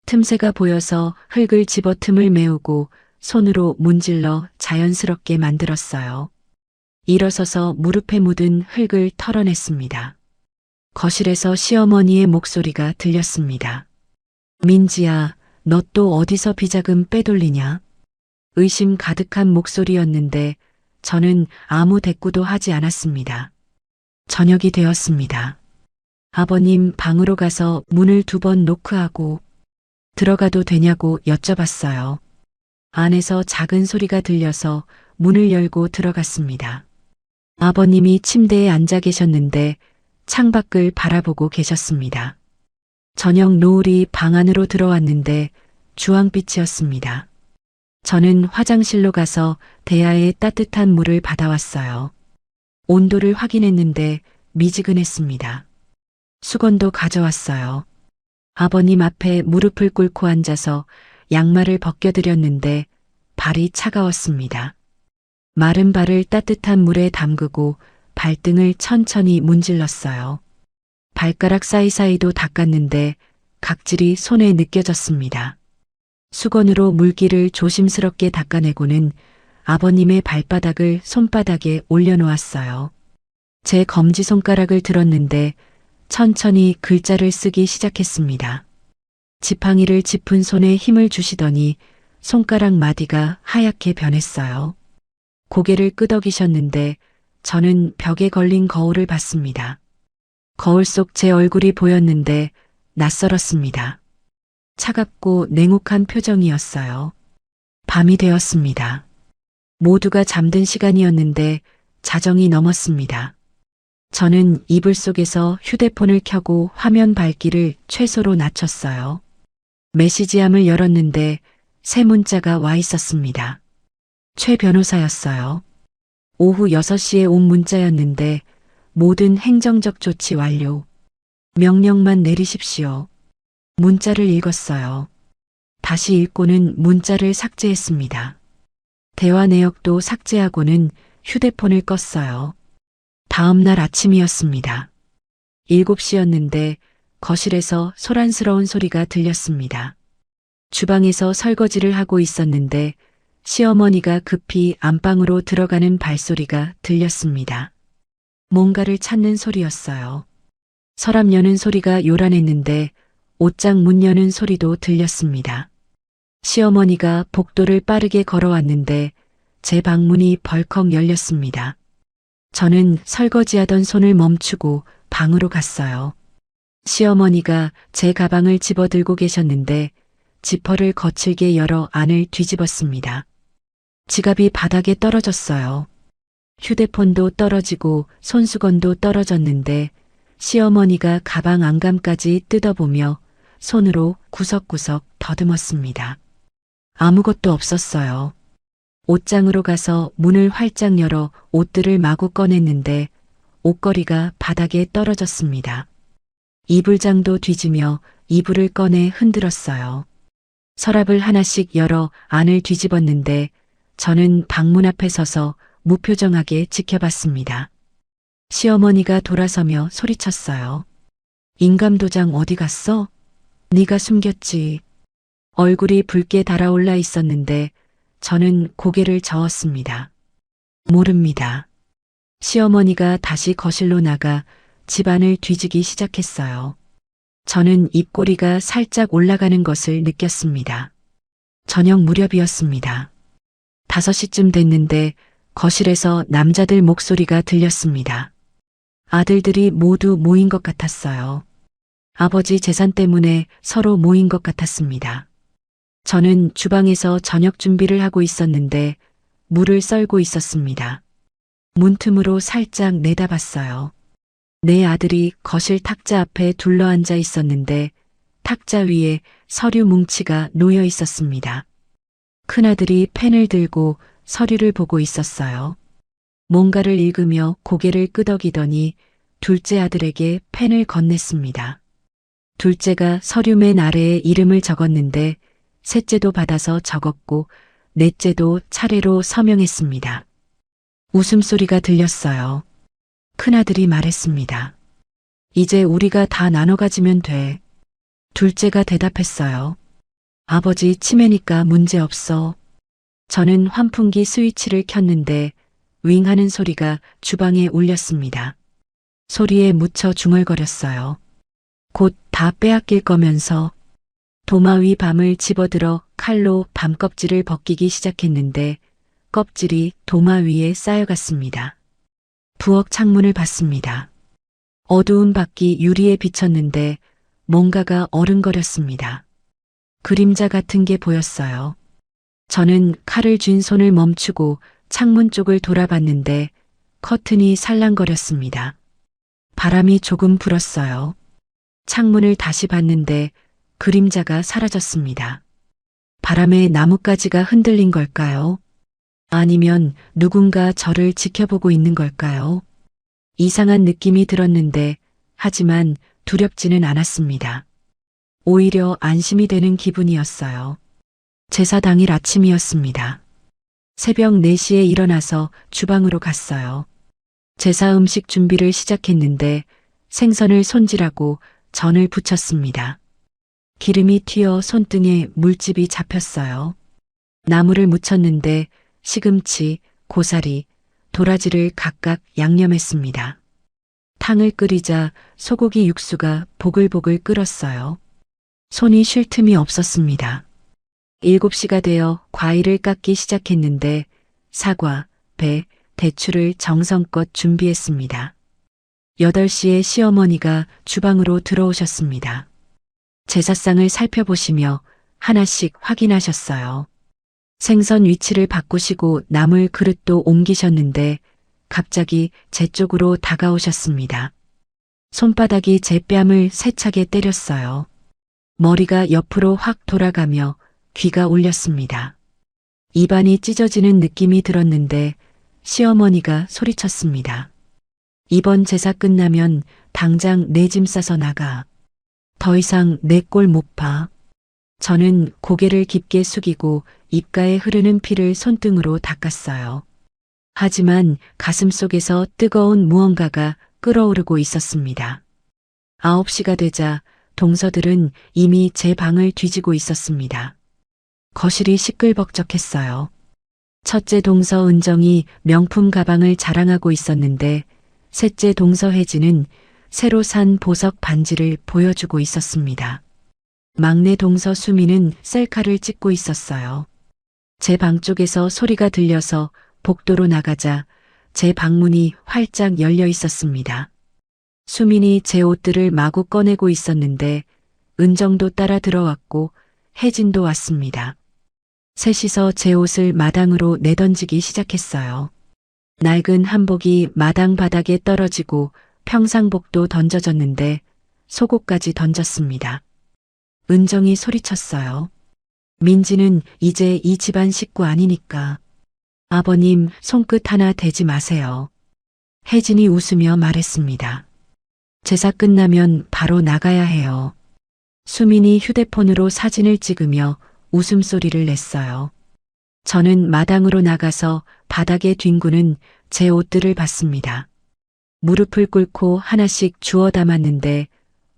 틈새가 보여서 흙을 집어 틈을 메우고 손으로 문질러 자연스럽게 만들었어요. 일어서서 무릎에 묻은 흙을 털어냈습니다. 거실에서 시어머니의 목소리가 들렸습니다. 민지야, 너 또 어디서 비자금 빼돌리냐? 의심 가득한 목소리였는데 저는 아무 대꾸도 하지 않았습니다. 저녁이 되었습니다. 아버님 방으로 가서 문을 2번 노크하고 들어가도 되냐고 여쭤봤어요. 안에서 작은 소리가 들려서 문을 열고 들어갔습니다. 아버님이 침대에 앉아 계셨는데 창밖을 바라보고 계셨습니다. 저녁 노을이 방 안으로 들어왔는데 주황빛이었습니다. 저는 화장실로 가서 대야에 따뜻한 물을 받아왔어요. 온도를 확인했는데 미지근했습니다. 수건도 가져왔어요. 아버님 앞에 무릎을 꿇고 앉아서 양말을 벗겨드렸는데 발이 차가웠습니다. 마른 발을 따뜻한 물에 담그고 발등을 천천히 문질렀어요. 발가락 사이사이도 닦았는데 각질이 손에 느껴졌습니다. 수건으로 물기를 조심스럽게 닦아내고는 아버님의 발바닥을 손바닥에 올려놓았어요. 제 검지손가락을 들었는데 천천히 글자를 쓰기 시작했습니다. 지팡이를 짚은 손에 힘을 주시더니 손가락 마디가 하얗게 변했어요. 고개를 끄덕이셨는데 저는 벽에 걸린 거울을 봤습니다. 거울 속 제 얼굴이 보였는데 낯설었습니다. 차갑고 냉혹한 표정이었어요. 밤이 되었습니다. 모두가 잠든 시간이었는데 자정이 넘었습니다. 저는 이불 속에서 휴대폰을 켜고 화면 밝기를 최소로 낮췄어요. 메시지함을 열었는데 새 문자가 와 있었습니다. 최 변호사였어요. 오후 6시에 온 문자였는데 모든 행정적 조치 완료. 명령만 내리십시오. 문자를 읽었어요. 다시 읽고는 문자를 삭제했습니다. 대화 내역도 삭제하고는 휴대폰을 껐어요. 다음 날 아침이었습니다. 7시였는데 거실에서 소란스러운 소리가 들렸습니다. 주방에서 설거지를 하고 있었는데 시어머니가 급히 안방으로 들어가는 발소리가 들렸습니다. 뭔가를 찾는 소리였어요. 서랍 여는 소리가 요란했는데 옷장 문 여는 소리도 들렸습니다. 시어머니가 복도를 빠르게 걸어왔는데 제 방문이 벌컥 열렸습니다. 저는 설거지하던 손을 멈추고 방으로 갔어요. 시어머니가 제 가방을 집어들고 계셨는데 지퍼를 거칠게 열어 안을 뒤집었습니다. 지갑이 바닥에 떨어졌어요. 휴대폰도 떨어지고 손수건도 떨어졌는데 시어머니가 가방 안감까지 뜯어보며 손으로 구석구석 더듬었습니다. 아무것도 없었어요. 옷장으로 가서 문을 활짝 열어 옷들을 마구 꺼냈는데 옷걸이가 바닥에 떨어졌습니다. 이불장도 뒤지며 이불을 꺼내 흔들었어요. 서랍을 하나씩 열어 안을 뒤집었는데 저는 방문 앞에 서서 무표정하게 지켜봤습니다. 시어머니가 돌아서며 소리쳤어요. 인감도장 어디 갔어? 네가 숨겼지. 얼굴이 붉게 달아올라 있었는데 저는 고개를 저었습니다. 모릅니다. 시어머니가 다시 거실로 나가 집안을 뒤지기 시작했어요. 저는 입꼬리가 살짝 올라가는 것을 느꼈습니다. 저녁 무렵이었습니다. 5시쯤 됐는데 거실에서 남자들 목소리가 들렸습니다. 아들들이 모두 모인 것 같았어요. 아버지 재산 때문에 서로 모인 것 같았습니다. 저는 주방에서 저녁 준비를 하고 있었는데 물을 썰고 있었습니다. 문틈으로 살짝 내다봤어요. 내 아들이 거실 탁자 앞에 둘러앉아 있었는데 탁자 위에 서류 뭉치가 놓여 있었습니다. 큰아들이 펜을 들고 서류를 보고 있었어요. 뭔가를 읽으며 고개를 끄덕이더니 둘째 아들에게 펜을 건넸습니다. 둘째가 서류 맨 아래에 이름을 적었는데 셋째도 받아서 적었고 넷째도 차례로 서명했습니다. 웃음소리가 들렸어요. 큰아들이 말했습니다. 이제 우리가 다 나눠 가지면 돼. 둘째가 대답했어요. 아버지 치매니까 문제 없어. 저는 환풍기 스위치를 켰는데 윙 하는 소리가 주방에 울렸습니다. 소리에 묻혀 중얼거렸어요. 곧 다 빼앗길 거면서. 도마 위 밤을 집어들어 칼로 밤 껍질을 벗기기 시작했는데 껍질이 도마 위에 쌓여갔습니다. 부엌 창문을 봤습니다. 어두운 밖이 유리에 비쳤는데 뭔가가 어른거렸습니다. 그림자 같은 게 보였어요. 저는 칼을 쥔 손을 멈추고 창문 쪽을 돌아봤는데 커튼이 살랑거렸습니다. 바람이 조금 불었어요. 창문을 다시 봤는데 그림자가 사라졌습니다. 바람에 나뭇가지가 흔들린 걸까요? 아니면 누군가 저를 지켜보고 있는 걸까요? 이상한 느낌이 들었는데 하지만 두렵지는 않았습니다. 오히려 안심이 되는 기분이었어요. 제사 당일 아침이었습니다. 새벽 4시에 일어나서 주방으로 갔어요. 제사 음식 준비를 시작했는데 생선을 손질하고 전을 부쳤습니다. 기름이 튀어 손등에 물집이 잡혔어요. 나물을 무쳤는데 시금치, 고사리, 도라지를 각각 양념했습니다. 탕을 끓이자 소고기 육수가 보글보글 끓었어요. 손이 쉴 틈이 없었습니다. 7시가 되어 과일을 깎기 시작했는데 사과, 배, 대추를 정성껏 준비했습니다. 8시에 시어머니가 주방으로 들어오셨습니다. 제사상을 살펴보시며 하나씩 확인하셨어요. 생선 위치를 바꾸시고 나물 그릇도 옮기셨는데 갑자기 제 쪽으로 다가오셨습니다. 손바닥이 제 뺨을 세차게 때렸어요. 머리가 옆으로 확 돌아가며 귀가 울렸습니다. 입안이 찢어지는 느낌이 들었는데 시어머니가 소리쳤습니다. 이번 제사 끝나면 당장 내 짐 싸서 나가. 더 이상 내 꼴 못 봐. 저는 고개를 깊게 숙이고 입가에 흐르는 피를 손등으로 닦았어요. 하지만 가슴속에서 뜨거운 무언가가 끓어오르고 있었습니다. 9시가 되자 동서들은 이미 제 방을 뒤지고 있었습니다. 거실이 시끌벅적했어요. 첫째 동서 은정이 명품 가방을 자랑하고 있었는데 셋째 동서 혜진은 새로 산 보석 반지를 보여주고 있었습니다. 막내 동서 수미는 셀카를 찍고 있었어요. 제 방 쪽에서 소리가 들려서 복도로 나가자 제 방문이 활짝 열려 있었습니다. 수민이 제 옷들을 마구 꺼내고 있었는데 은정도 따라 들어왔고 혜진도 왔습니다. 셋이서 제 옷을 마당으로 내던지기 시작했어요. 낡은 한복이 마당 바닥에 떨어지고 평상복도 던져졌는데 속옷까지 던졌습니다. 은정이 소리쳤어요. 민지는 이제 이 집안 식구 아니니까. 아버님 손끝 하나 대지 마세요. 혜진이 웃으며 말했습니다. 제사 끝나면 바로 나가야 해요. 수민이 휴대폰으로 사진을 찍으며 웃음소리를 냈어요. 저는 마당으로 나가서 바닥에 뒹구는 제 옷들을 봤습니다. 무릎을 꿇고 하나씩 주워 담았는데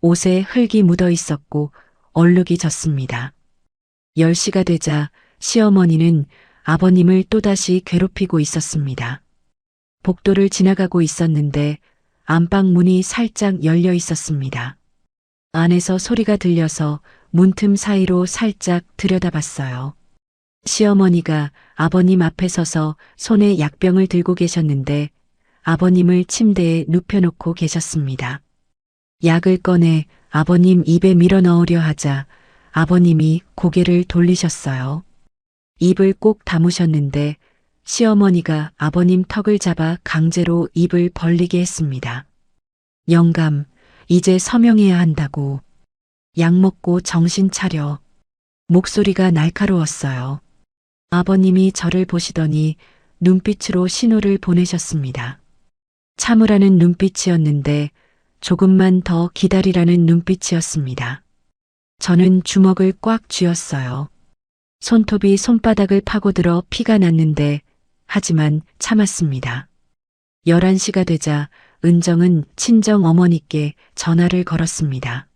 옷에 흙이 묻어 있었고 얼룩이 졌습니다. 10시가 되자 시어머니는 아버님을 또다시 괴롭히고 있었습니다. 복도를 지나가고 있었는데 안방 문이 살짝 열려 있었습니다. 안에서 소리가 들려서 문틈 사이로 살짝 들여다봤어요. 시어머니가 아버님 앞에 서서 손에 약병을 들고 계셨는데 아버님을 침대에 눕혀놓고 계셨습니다. 약을 꺼내 아버님 입에 밀어 넣으려 하자 아버님이 고개를 돌리셨어요. 입을 꼭 다무셨는데 시어머니가 아버님 턱을 잡아 강제로 입을 벌리게 했습니다. 영감, 이제 서명해야 한다고. 약 먹고 정신 차려. 목소리가 날카로웠어요. 아버님이 저를 보시더니 눈빛으로 신호를 보내셨습니다. 참으라는 눈빛이었는데 조금만 더 기다리라는 눈빛이었습니다. 저는 주먹을 꽉 쥐었어요. 손톱이 손바닥을 파고들어 피가 났는데 하지만 참았습니다. 11시가 되자 은정은 친정 어머니께 전화를 걸었습니다.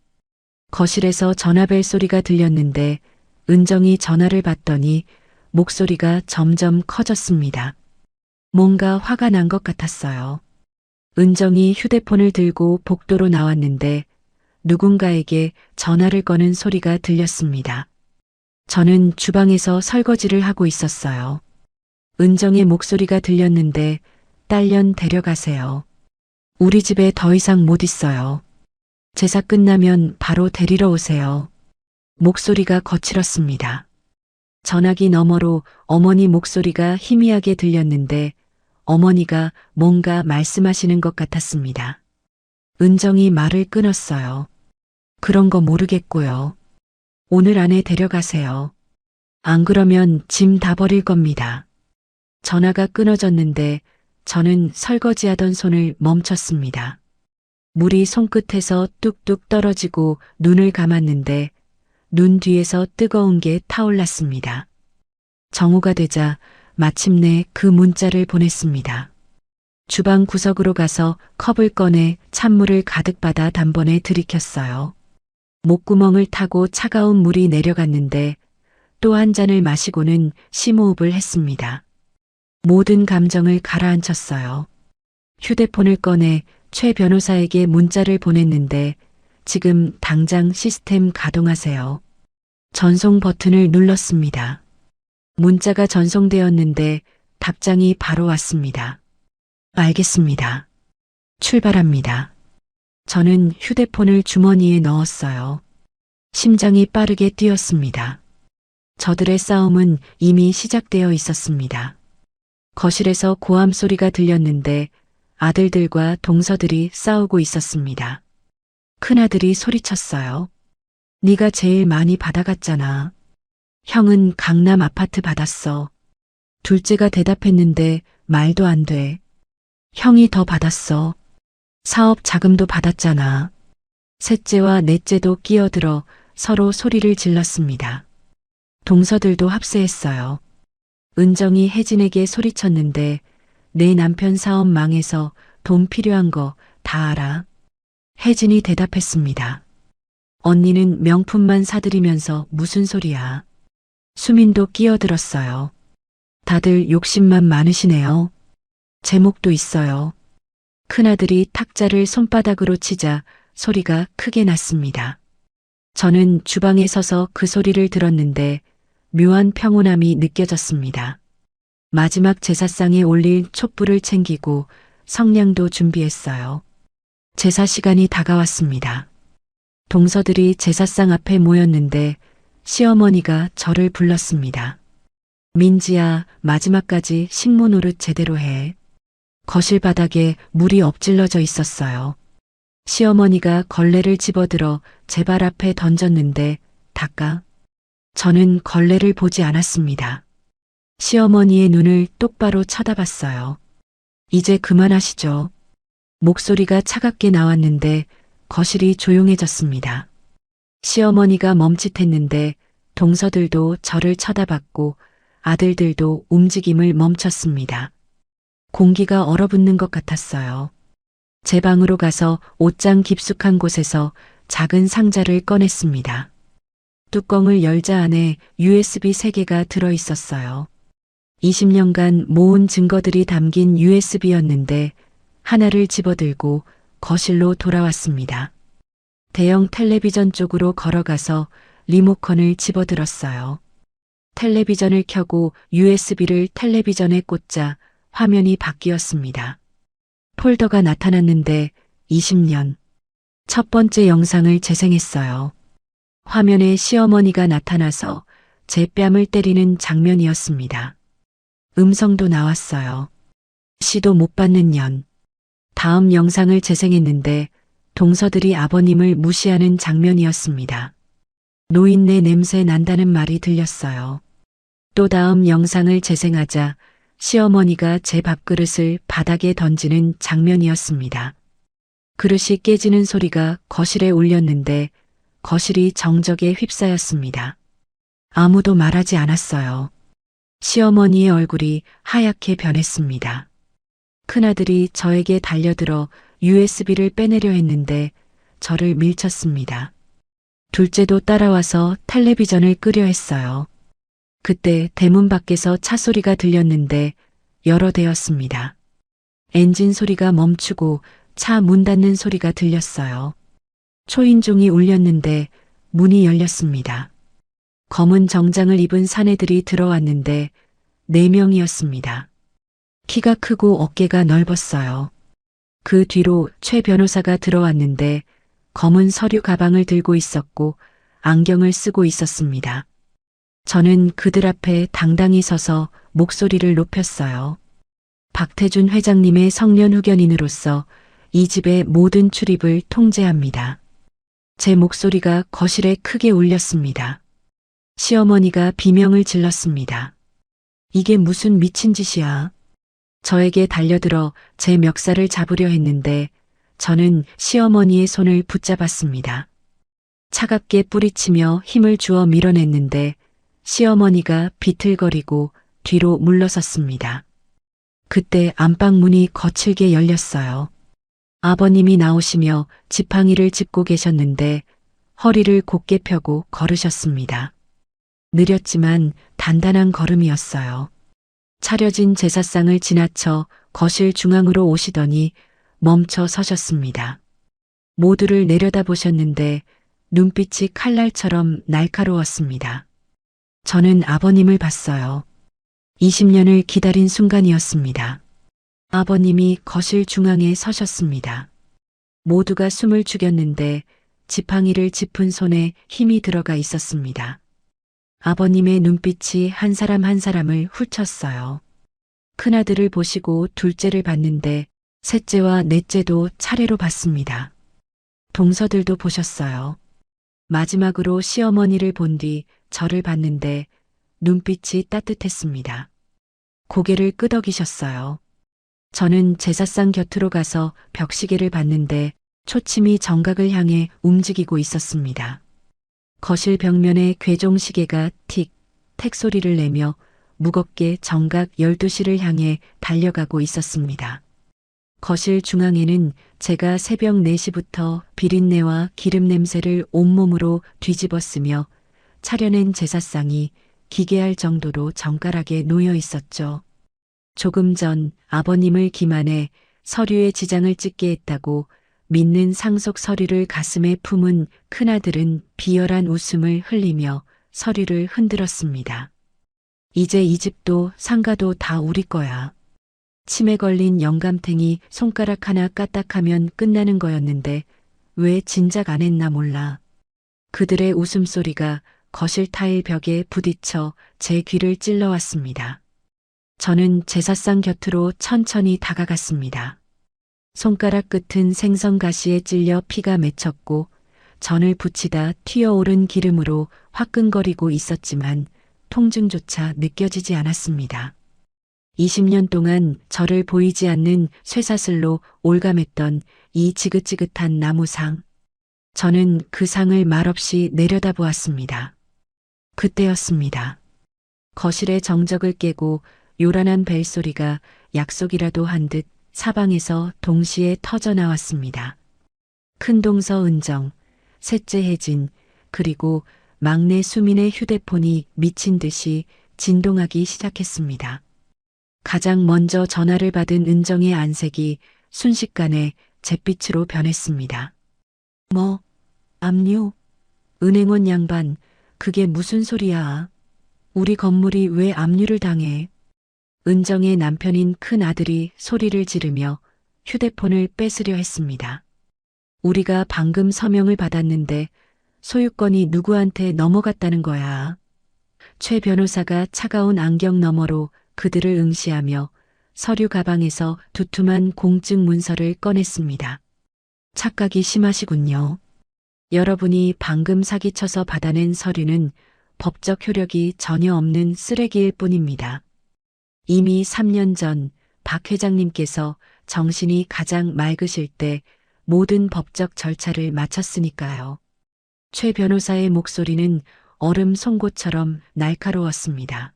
거실에서 전화벨 소리가 들렸는데 은정이 전화를 받더니 목소리가 점점 커졌습니다. 뭔가 화가 난 것 같았어요. 은정이 휴대폰을 들고 복도로 나왔는데 누군가에게 전화를 거는 소리가 들렸습니다. 저는 주방에서 설거지를 하고 있었어요. 은정의 목소리가 들렸는데 딸년 데려가세요. 우리 집에 더 이상 못 있어요. 제사 끝나면 바로 데리러 오세요. 목소리가 거칠었습니다. 전화기 너머로 어머니 목소리가 희미하게 들렸는데 어머니가 뭔가 말씀하시는 것 같았습니다. 은정이 말을 끊었어요. 그런 거 모르겠고요. 오늘 안에 데려가세요. 안 그러면 짐 다 버릴 겁니다. 전화가 끊어졌는데 저는 설거지하던 손을 멈췄습니다. 물이 손끝에서 뚝뚝 떨어지고 눈을 감았는데 눈 뒤에서 뜨거운 게 타올랐습니다. 정오가 되자 마침내 그 문자를 보냈습니다. 주방 구석으로 가서 컵을 꺼내 찬물을 가득 받아 단번에 들이켰어요. 목구멍을 타고 차가운 물이 내려갔는데 또 한 잔을 마시고는 심호흡을 했습니다. 모든 감정을 가라앉혔어요. 휴대폰을 꺼내 최 변호사에게 문자를 보냈는데 지금 당장 시스템 가동하세요. 전송 버튼을 눌렀습니다. 문자가 전송되었는데 답장이 바로 왔습니다. 알겠습니다. 출발합니다. 저는 휴대폰을 주머니에 넣었어요. 심장이 빠르게 뛰었습니다. 저들의 싸움은 이미 시작되어 있었습니다. 거실에서 고함 소리가 들렸는데 아들들과 동서들이 싸우고 있었습니다. 큰아들이 소리쳤어요. 네가 제일 많이 받아갔잖아. 형은 강남 아파트 받았어. 둘째가 대답했는데 말도 안 돼. 형이 더 받았어. 사업 자금도 받았잖아. 셋째와 넷째도 끼어들어 서로 소리를 질렀습니다. 동서들도 합세했어요. 은정이 혜진에게 소리쳤는데 내 남편 사업 망해서 돈 필요한 거 다 알아. 혜진이 대답했습니다. 언니는 명품만 사들이면서 무슨 소리야. 수민도 끼어들었어요. 다들 욕심만 많으시네요. 제목도 있어요. 큰아들이 탁자를 손바닥으로 치자 소리가 크게 났습니다. 저는 주방에 서서 그 소리를 들었는데 묘한 평온함이 느껴졌습니다. 마지막 제사상에 올릴 촛불을 챙기고 성냥도 준비했어요. 제사 시간이 다가왔습니다. 동서들이 제사상 앞에 모였는데 시어머니가 저를 불렀습니다. 민지야, 마지막까지 식모 노릇 제대로 해. 거실 바닥에 물이 엎질러져 있었어요. 시어머니가 걸레를 집어들어 제 발 앞에 던졌는데 닦아. 저는 걸레를 보지 않았습니다. 시어머니의 눈을 똑바로 쳐다봤어요. 이제 그만하시죠. 목소리가 차갑게 나왔는데 거실이 조용해졌습니다. 시어머니가 멈칫했는데 동서들도 저를 쳐다봤고 아들들도 움직임을 멈췄습니다. 공기가 얼어붙는 것 같았어요. 제 방으로 가서 옷장 깊숙한 곳에서 작은 상자를 꺼냈습니다. 뚜껑을 열자 안에 USB 3개가 들어 있었어요. 20년간 모은 증거들이 담긴 USB였는데 하나를 집어들고 거실로 돌아왔습니다. 대형 텔레비전 쪽으로 걸어가서 리모컨을 집어들었어요. 텔레비전을 켜고 USB를 텔레비전에 꽂자 화면이 바뀌었습니다. 폴더가 나타났는데 20년. 첫 번째 영상을 재생했어요. 화면에 시어머니가 나타나서 제 뺨을 때리는 장면이었습니다. 음성도 나왔어요. 시도 못 받는 년. 다음 영상을 재생했는데 동서들이 아버님을 무시하는 장면이었습니다. 노인네 냄새 난다는 말이 들렸어요. 또 다음 영상을 재생하자 시어머니가 제 밥그릇을 바닥에 던지는 장면이었습니다. 그릇이 깨지는 소리가 거실에 울렸는데 거실이 정적에 휩싸였습니다. 아무도 말하지 않았어요. 시어머니의 얼굴이 하얗게 변했습니다. 큰아들이 저에게 달려들어 USB를 빼내려 했는데 저를 밀쳤습니다. 둘째도 따라와서 텔레비전을 끄려 했어요. 그때 대문 밖에서 차 소리가 들렸는데 열어대었습니다. 엔진 소리가 멈추고 차 문 닫는 소리가 들렸어요. 초인종이 울렸는데 문이 열렸습니다. 검은 정장을 입은 사내들이 들어왔는데 4명이었습니다. 키가 크고 어깨가 넓었어요. 그 뒤로 최 변호사가 들어왔는데 검은 서류 가방을 들고 있었고 안경을 쓰고 있었습니다. 저는 그들 앞에 당당히 서서 목소리를 높였어요. 박태준 회장님의 성년후견인으로서 이 집의 모든 출입을 통제합니다. 제 목소리가 거실에 크게 울렸습니다. 시어머니가 비명을 질렀습니다. 이게 무슨 미친 짓이야. 저에게 달려들어 제 멱살을 잡으려 했는데 저는 시어머니의 손을 붙잡았습니다. 차갑게 뿌리치며 힘을 주어 밀어냈는데 시어머니가 비틀거리고 뒤로 물러섰습니다. 그때 안방문이 거칠게 열렸어요. 아버님이 나오시며 지팡이를 짚고 계셨는데 허리를 곧게 펴고 걸으셨습니다. 느렸지만 단단한 걸음이었어요. 차려진 제사상을 지나쳐 거실 중앙으로 오시더니 멈춰 서셨습니다. 모두를 내려다보셨는데 눈빛이 칼날처럼 날카로웠습니다. 저는 아버님을 봤어요. 20년을 기다린 순간이었습니다. 아버님이 거실 중앙에 서셨습니다. 모두가 숨을 죽였는데 지팡이를 짚은 손에 힘이 들어가 있었습니다. 아버님의 눈빛이 한 사람 한 사람을 훑쳤어요. 큰아들을 보시고 둘째를 봤는데 셋째와 넷째도 차례로 봤습니다. 동서들도 보셨어요. 마지막으로 시어머니를 본 뒤 저를 봤는데 눈빛이 따뜻했습니다. 고개를 끄덕이셨어요. 저는 제사상 곁으로 가서 벽시계를 봤는데 초침이 정각을 향해 움직이고 있었습니다. 거실 벽면에 괴종시계가 틱, 택 소리를 내며 무겁게 정각 12시를 향해 달려가고 있었습니다. 거실 중앙에는 제가 새벽 4시부터 비린내와 기름 냄새를 온몸으로 뒤집었으며 차려낸 제사상이 기괴할 정도로 정갈하게 놓여 있었죠. 조금 전 아버님을 기만해 서류에 지장을 찍게 했다고 믿는 상속 서류를 가슴에 품은 큰아들은 비열한 웃음을 흘리며 서류를 흔들었습니다. 이제 이 집도 상가도 다 우리 거야. 침에 걸린 영감탱이 손가락 하나 까딱하면 끝나는 거였는데 왜 진작 안 했나 몰라. 그들의 웃음소리가 거실 타일 벽에 부딪혀 제 귀를 찔러왔습니다. 저는 제사상 곁으로 천천히 다가갔습니다. 손가락 끝은 생선가시에 찔려 피가 맺혔고 전을 붙이다 튀어오른 기름으로 화끈거리고 있었지만 통증조차 느껴지지 않았습니다. 20년 동안 저를 보이지 않는 쇠사슬로 올감했던 이 지긋지긋한 나무상. 저는 그 상을 말없이 내려다보았습니다. 그때였습니다. 거실의 정적을 깨고 요란한 벨소리가 약속이라도 한 듯 사방에서 동시에 터져 나왔습니다. 큰동서 은정, 셋째 혜진, 그리고 막내 수민의 휴대폰이 미친 듯이 진동하기 시작했습니다. 가장 먼저 전화를 받은 은정의 안색이 순식간에 잿빛으로 변했습니다. 뭐, 압류? 은행원 양반, 그게 무슨 소리야? 우리 건물이 왜 압류를 당해? 은정의 남편인 큰 아들이 소리를 지르며 휴대폰을 뺏으려 했습니다. 우리가 방금 서명을 받았는데 소유권이 누구한테 넘어갔다는 거야. 최 변호사가 차가운 안경 너머로 그들을 응시하며 서류 가방에서 두툼한 공증 문서를 꺼냈습니다. 착각이 심하시군요. 여러분이 방금 사기쳐서 받아낸 서류는 법적 효력이 전혀 없는 쓰레기일 뿐입니다. 이미 3년 전 박 회장님께서 정신이 가장 맑으실 때 모든 법적 절차를 마쳤으니까요. 최 변호사의 목소리는 얼음 송곳처럼 날카로웠습니다.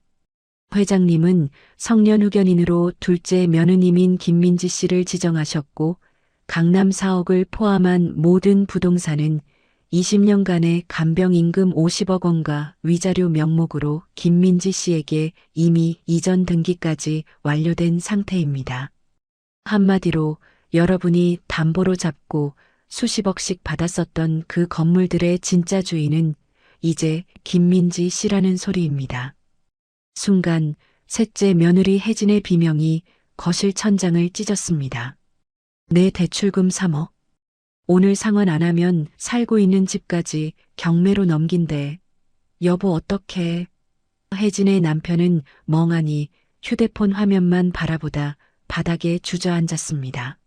회장님은 성년후견인으로 둘째 며느님인 김민지 씨를 지정하셨고 강남 4억을 포함한 모든 부동산은 20년간의 간병 임금 50억 원과 위자료 명목으로 김민지 씨에게 이미 이전 등기까지 완료된 상태입니다. 한마디로 여러분이 담보로 잡고 수십억씩 받았었던 그 건물들의 진짜 주인은 이제 김민지 씨라는 소리입니다. 순간 셋째 며느리 혜진의 비명이 거실 천장을 찢었습니다. 내 대출금 3억. 오늘 상환 안 하면 살고 있는 집까지 경매로 넘긴대. 여보 어떡해. 혜진의 남편은 멍하니 휴대폰 화면만 바라보다 바닥에 주저앉았습니다.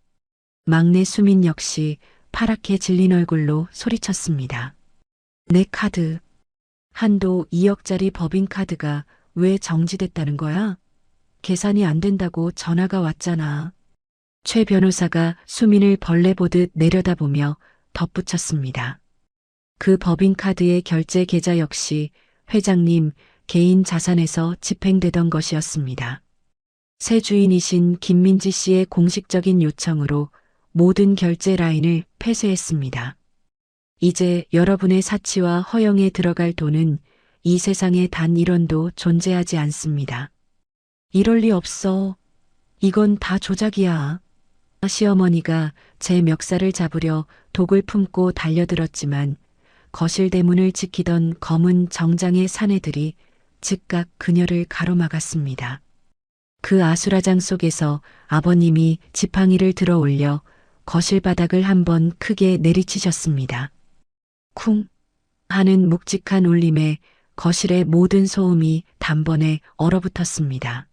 막내 수민 역시 파랗게 질린 얼굴로 소리쳤습니다. 내 카드. 한도 2억짜리 법인카드가 왜 정지됐다는 거야? 계산이 안 된다고 전화가 왔잖아. 최 변호사가 수민을 벌레 보듯 내려다보며 덧붙였습니다. 그 법인카드의 결제 계좌 역시 회장님 개인 자산에서 집행되던 것이었습니다. 새 주인이신 김민지 씨의 공식적인 요청으로 모든 결제 라인을 폐쇄했습니다. 이제 여러분의 사치와 허영에 들어갈 돈은 이 세상에 단 1원도 존재하지 않습니다. 이럴 리 없어. 이건 다 조작이야. 시어머니가 제 멱살을 잡으려 독을 품고 달려들었지만 거실 대문을 지키던 검은 정장의 사내들이 즉각 그녀를 가로막았습니다. 그 아수라장 속에서 아버님이 지팡이를 들어 올려 거실 바닥을 한번 크게 내리치셨습니다. 쿵 하는 묵직한 울림에 거실의 모든 소음이 단번에 얼어붙었습니다.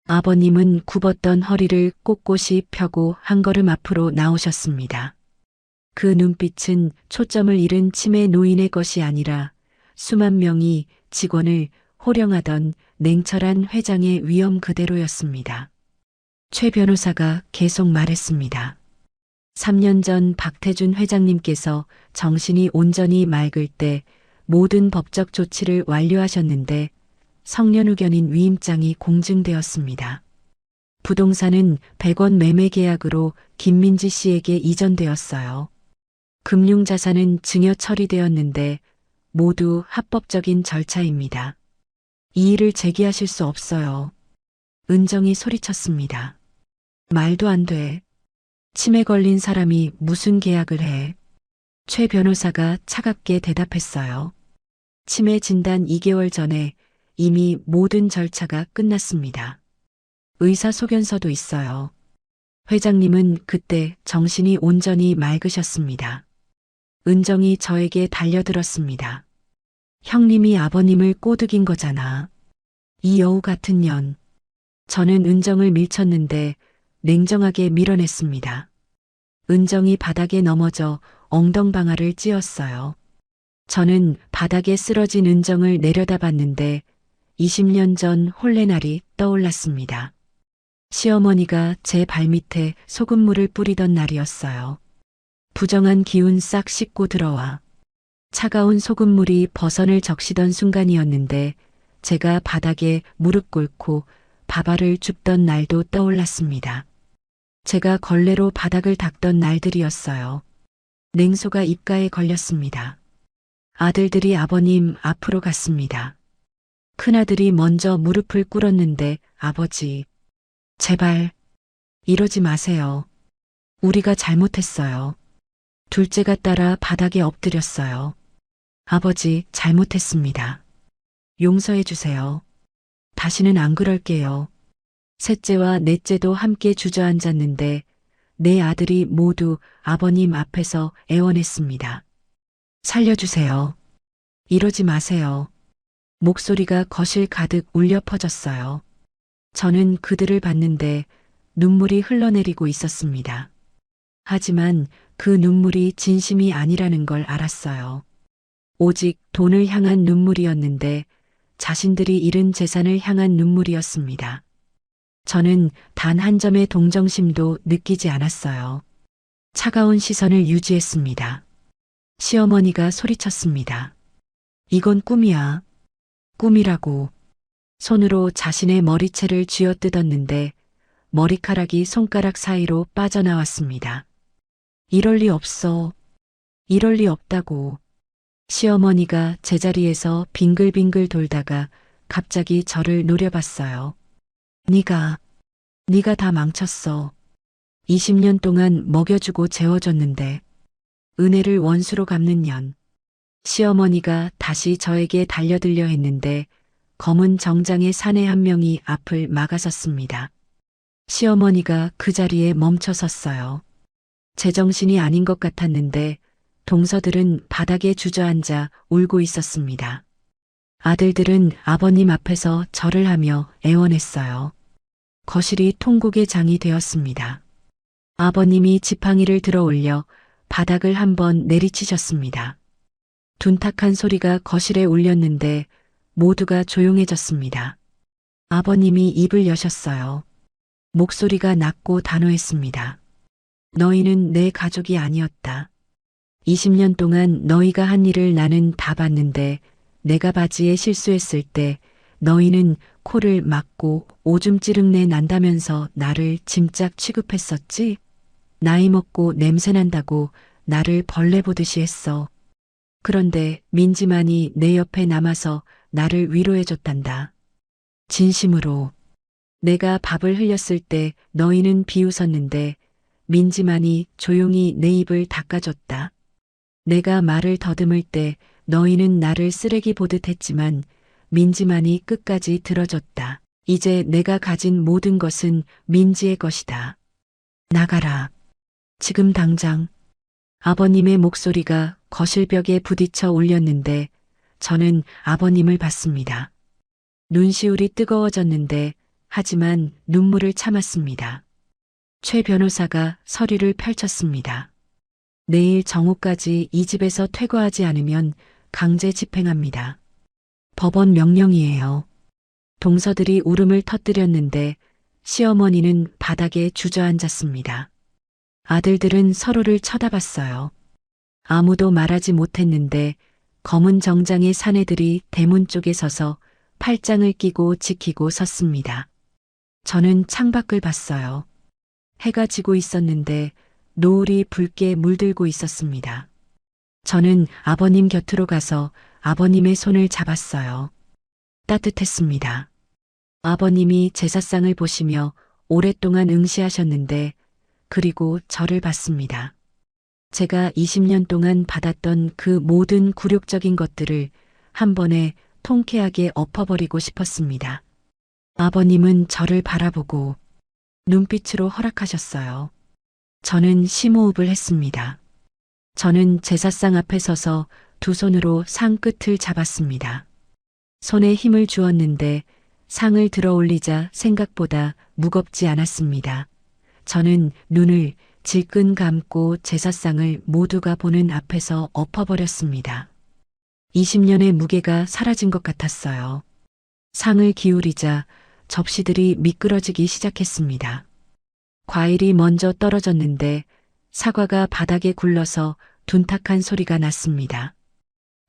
아버님은 굽었던 허리를 꼿꼿이 펴고 한 걸음 앞으로 나오셨습니다. 그 눈빛은 초점을 잃은 치매 노인의 것이 아니라 수만 명이 직원을 호령하던 냉철한 회장의 위엄 그대로였습니다. 최 변호사가 계속 말했습니다. 3년 전 박태준 회장님께서 정신이 온전히 맑을 때 모든 법적 조치를 완료하셨는데 성년후견인 위임장이 공증되었습니다. 부동산은 100원 매매 계약으로 김민지 씨에게 이전되었어요. 금융자산은 증여 처리되었는데 모두 합법적인 절차입니다. 이 일을 제기하실 수 없어요. 은정이 소리쳤습니다. 말도 안 돼. 치매 걸린 사람이 무슨 계약을 해. 최 변호사가 차갑게 대답했어요. 치매 진단 2개월 전에 이미 모든 절차가 끝났습니다. 의사소견서도 있어요. 회장님은 그때 정신이 온전히 맑으셨습니다. 은정이 저에게 달려들었습니다. 형님이 아버님을 꼬드긴 거잖아. 이 여우 같은 년. 저는 은정을 밀쳤는데 냉정하게 밀어냈습니다. 은정이 바닥에 넘어져 엉덩방아를 찧었어요. 저는 바닥에 쓰러진 은정을 내려다봤는데 20년 전 혼례날이 떠올랐습니다. 시어머니가 제 발밑에 소금물을 뿌리던 날이었어요. 부정한 기운 싹 씻고 들어와 차가운 소금물이 버선을 적시던 순간이었는데 제가 바닥에 무릎 꿇고 밥알을 줍던 날도 떠올랐습니다. 제가 걸레로 바닥을 닦던 날들이었어요. 냉소가 입가에 걸렸습니다. 아들들이 아버님 앞으로 갔습니다. 큰아들이 먼저 무릎을 꿇었는데 아버지, 제발 이러지 마세요. 우리가 잘못했어요. 둘째가 따라 바닥에 엎드렸어요. 아버지 잘못했습니다. 용서해 주세요. 다시는 안 그럴게요. 셋째와 넷째도 함께 주저앉았는데 네 아들이 모두 아버님 앞에서 애원했습니다. 살려주세요. 이러지 마세요. 목소리가 거실 가득 울려 퍼졌어요. 저는 그들을 봤는데 눈물이 흘러내리고 있었습니다. 하지만 그 눈물이 진심이 아니라는 걸 알았어요. 오직 돈을 향한 눈물이었는데 자신들이 잃은 재산을 향한 눈물이었습니다. 저는 단 한 점의 동정심도 느끼지 않았어요. 차가운 시선을 유지했습니다. 시어머니가 소리쳤습니다. 이건 꿈이야. 꿈이라고. 손으로 자신의 머리채를 쥐어뜯었는데 머리카락이 손가락 사이로 빠져나왔습니다. 이럴 리 없어. 이럴 리 없다고. 시어머니가 제자리에서 빙글빙글 돌다가 갑자기 저를 노려봤어요. 네가 다 망쳤어. 20년 동안 먹여주고 재워줬는데 은혜를 원수로 갚는 년. 시어머니가 다시 저에게 달려들려 했는데 검은 정장의 사내 한 명이 앞을 막아섰습니다. 시어머니가 그 자리에 멈춰 섰어요. 제정신이 아닌 것 같았는데 동서들은 바닥에 주저앉아 울고 있었습니다. 아들들은 아버님 앞에서 절을 하며 애원했어요. 거실이 통곡의 장이 되었습니다. 아버님이 지팡이를 들어 올려 바닥을 한번 내리치셨습니다. 둔탁한 소리가 거실에 울렸는데 모두가 조용해졌습니다. 아버님이 입을 여셨어요. 목소리가 낮고 단호했습니다. 너희는 내 가족이 아니었다. 20년 동안 너희가 한 일을 나는 다 봤는데 내가 바지에 실수했을 때 너희는 코를 막고 오줌 찌릉내 난다면서 나를 짐짝 취급했었지? 나이 먹고 냄새 난다고 나를 벌레 보듯이 했어. 그런데 민지만이 내 옆에 남아서 나를 위로해줬단다. 진심으로. 내가 밥을 흘렸을 때 너희는 비웃었는데 민지만이 조용히 내 입을 닦아줬다. 내가 말을 더듬을 때 너희는 나를 쓰레기 보듯 했지만 민지만이 끝까지 들어줬다. 이제 내가 가진 모든 것은 민지의 것이다. 나가라. 지금 당장. 아버님의 목소리가 거실벽에 부딪혀 울렸는데 저는 아버님을 봤습니다. 눈시울이 뜨거워졌는데 하지만 눈물을 참았습니다. 최 변호사가 서류를 펼쳤습니다. 내일 정오까지 이 집에서 퇴거하지 않으면 강제 집행합니다. 법원 명령이에요. 동서들이 울음을 터뜨렸는데 시어머니는 바닥에 주저앉았습니다. 아들들은 서로를 쳐다봤어요. 아무도 말하지 못했는데 검은 정장의 사내들이 대문 쪽에 서서 팔짱을 끼고 지키고 섰습니다. 저는 창밖을 봤어요. 해가 지고 있었는데 노을이 붉게 물들고 있었습니다. 저는 아버님 곁으로 가서 아버님의 손을 잡았어요. 따뜻했습니다. 아버님이 제사상을 보시며 오랫동안 응시하셨는데 그리고 저를 봤습니다. 제가 20년 동안 받았던 그 모든 굴욕적인 것들을 한 번에 통쾌하게 엎어버리고 싶었습니다. 아버님은 저를 바라보고 눈빛으로 허락하셨어요. 저는 심호흡을 했습니다. 저는 제사상 앞에 서서 두 손으로 상 끝을 잡았습니다. 손에 힘을 주었는데 상을 들어 올리자 생각보다 무겁지 않았습니다. 저는 눈을 질끈 감고 제사상을 모두가 보는 앞에서 엎어버렸습니다. 20년의 무게가 사라진 것 같았어요. 상을 기울이자 접시들이 미끄러지기 시작했습니다. 과일이 먼저 떨어졌는데 사과가 바닥에 굴러서 둔탁한 소리가 났습니다.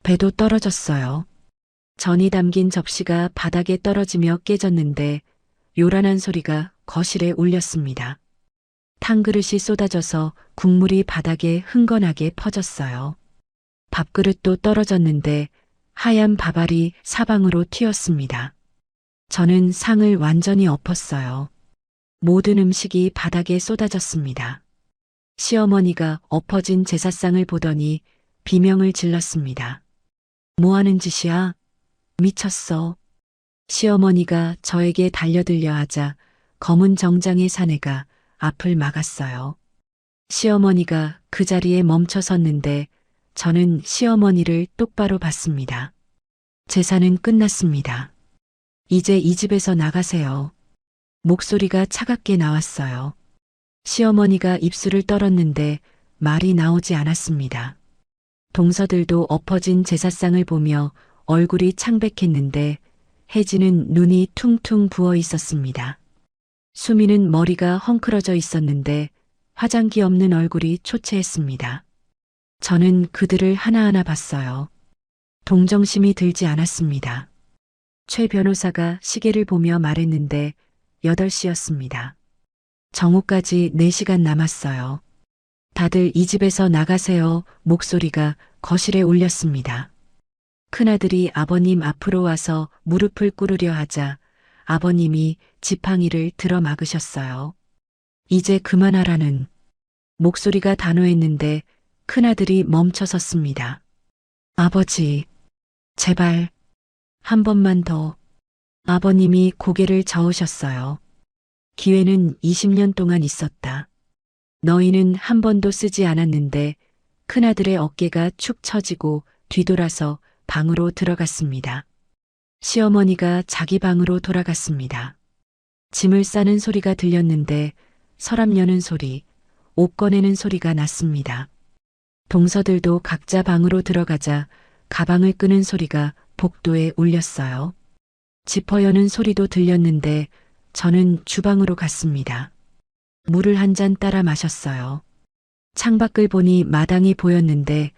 배도 떨어졌어요. 전이 담긴 접시가 바닥에 떨어지며 깨졌는데 요란한 소리가 거실에 울렸습니다. 탕그릇이 쏟아져서 국물이 바닥에 흥건하게 퍼졌어요. 밥그릇도 떨어졌는데 하얀 밥알이 사방으로 튀었습니다. 저는 상을 완전히 엎었어요. 모든 음식이 바닥에 쏟아졌습니다. 시어머니가 엎어진 제사상을 보더니 비명을 질렀습니다. 뭐 하는 짓이야? 미쳤어. 시어머니가 저에게 달려들려 하자 검은 정장의 사내가 앞을 막았어요. 시어머니가 그 자리에 멈춰 섰는데 저는 시어머니를 똑바로 봤습니다. 제사는 끝났습니다. 이제 이 집에서 나가세요. 목소리가 차갑게 나왔어요. 시어머니가 입술을 떨었는데 말이 나오지 않았습니다. 동서들도 엎어진 제사상을 보며 얼굴이 창백했는데 혜진은 눈이 퉁퉁 부어 있었습니다. 수미는 머리가 헝클어져 있었는데 화장기 없는 얼굴이 초췌했습니다. 저는 그들을 하나하나 봤어요. 동정심이 들지 않았습니다. 최 변호사가 시계를 보며 말했는데 8시였습니다. 정오까지 4시간 남았어요. 다들 이 집에서 나가세요. 목소리가 거실에 울렸습니다. 큰아들이 아버님 앞으로 와서 무릎을 꿇으려 하자 아버님이 지팡이를 들어 막으셨어요. 이제 그만하라는 목소리가 단호했는데 큰아들이 멈춰 섰습니다. 아버지, 제발 한 번만 더. 아버님이 고개를 저으셨어요. 기회는 20년 동안 있었다. 너희는 한 번도 쓰지 않았는데 큰아들의 어깨가 축 처지고 뒤돌아서 방으로 들어갔습니다. 시어머니가 자기 방으로 돌아갔습니다. 짐을 싸는 소리가 들렸는데 서랍 여는 소리, 옷 꺼내는 소리가 났습니다. 동서들도 각자 방으로 들어가자 가방을 끄는 소리가 복도에 울렸어요. 지퍼 여는 소리도 들렸는데 저는 주방으로 갔습니다. 물을 한 잔 따라 마셨어요. 창밖을 보니 마당이 보였는데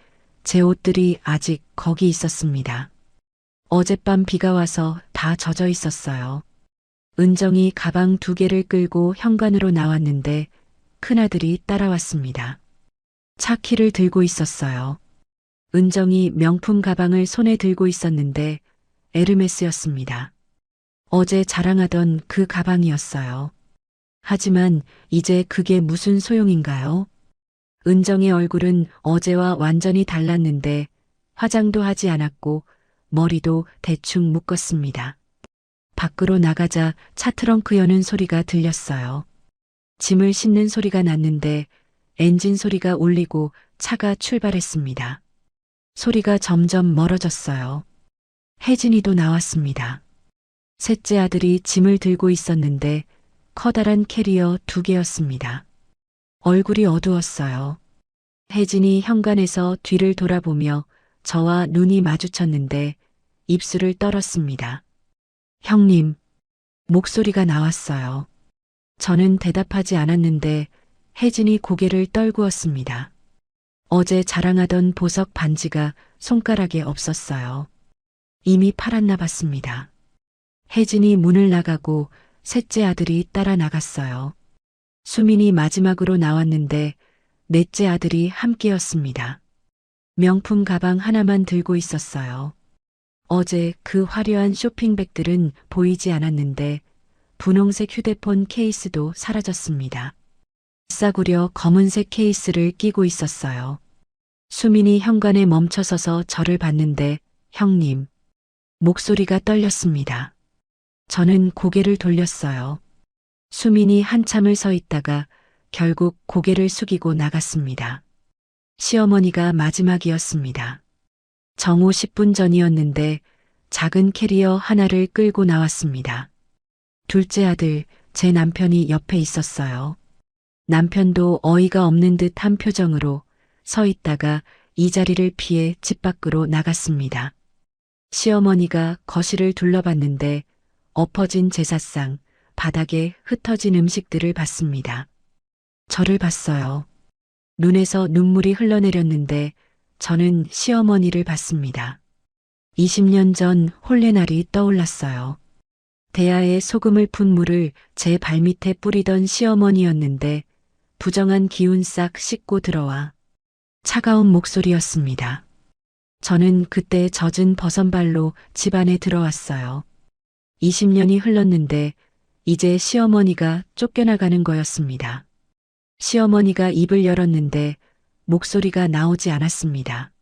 제 옷들이 아직 거기 있었습니다. 어젯밤 비가 와서 다 젖어 있었어요. 은정이 가방 2개를 끌고 현관으로 나왔는데 큰아들이 따라왔습니다. 차 키를 들고 있었어요. 은정이 명품 가방을 손에 들고 있었는데 에르메스였습니다. 어제 자랑하던 그 가방이었어요. 하지만 이제 그게 무슨 소용인가요? 은정의 얼굴은 어제와 완전히 달랐는데 화장도 하지 않았고 머리도 대충 묶었습니다. 밖으로 나가자 차 트렁크 여는 소리가 들렸어요. 짐을 싣는 소리가 났는데 엔진 소리가 울리고 차가 출발했습니다. 소리가 점점 멀어졌어요. 혜진이도 나왔습니다. 셋째 아들이 짐을 들고 있었는데 커다란 캐리어 2개였습니다. 얼굴이 어두웠어요. 혜진이 현관에서 뒤를 돌아보며 저와 눈이 마주쳤는데 입술을 떨었습니다. 형님, 목소리가 나왔어요. 저는 대답하지 않았는데 혜진이 고개를 떨구었습니다. 어제 자랑하던 보석 반지가 손가락에 없었어요. 이미 팔았나 봤습니다. 혜진이 문을 나가고 셋째 아들이 따라 나갔어요. 수민이 마지막으로 나왔는데 넷째 아들이 함께였습니다. 명품 가방 하나만 들고 있었어요. 어제 그 화려한 쇼핑백들은 보이지 않았는데 분홍색 휴대폰 케이스도 사라졌습니다. 싸구려 검은색 케이스를 끼고 있었어요. 수민이 현관에 멈춰서서 저를 봤는데 형님, 목소리가 떨렸습니다. 저는 고개를 돌렸어요. 수민이 한참을 서 있다가 결국 고개를 숙이고 나갔습니다. 시어머니가 마지막이었습니다. 정오 10분 전이었는데 작은 캐리어 하나를 끌고 나왔습니다. 둘째 아들, 제 남편이 옆에 있었어요. 남편도 어이가 없는 듯한 표정으로 서 있다가 이 자리를 피해 집 밖으로 나갔습니다. 시어머니가 거실을 둘러봤는데 엎어진 제사상, 바닥에 흩어진 음식들을 봤습니다. 저를 봤어요. 눈에서 눈물이 흘러내렸는데 저는 시어머니를 봤습니다. 20년 전 혼례날이 떠올랐어요. 대야에 소금을 푼 물을 제 발밑에 뿌리던 시어머니였는데 부정한 기운 싹 씻고 들어와 차가운 목소리였습니다. 저는 그때 젖은 버선발로 집 안에 들어왔어요. 20년이 흘렀는데 이제 시어머니가 쫓겨나가는 거였습니다. 시어머니가 입을 열었는데 목소리가 나오지 않았습니다.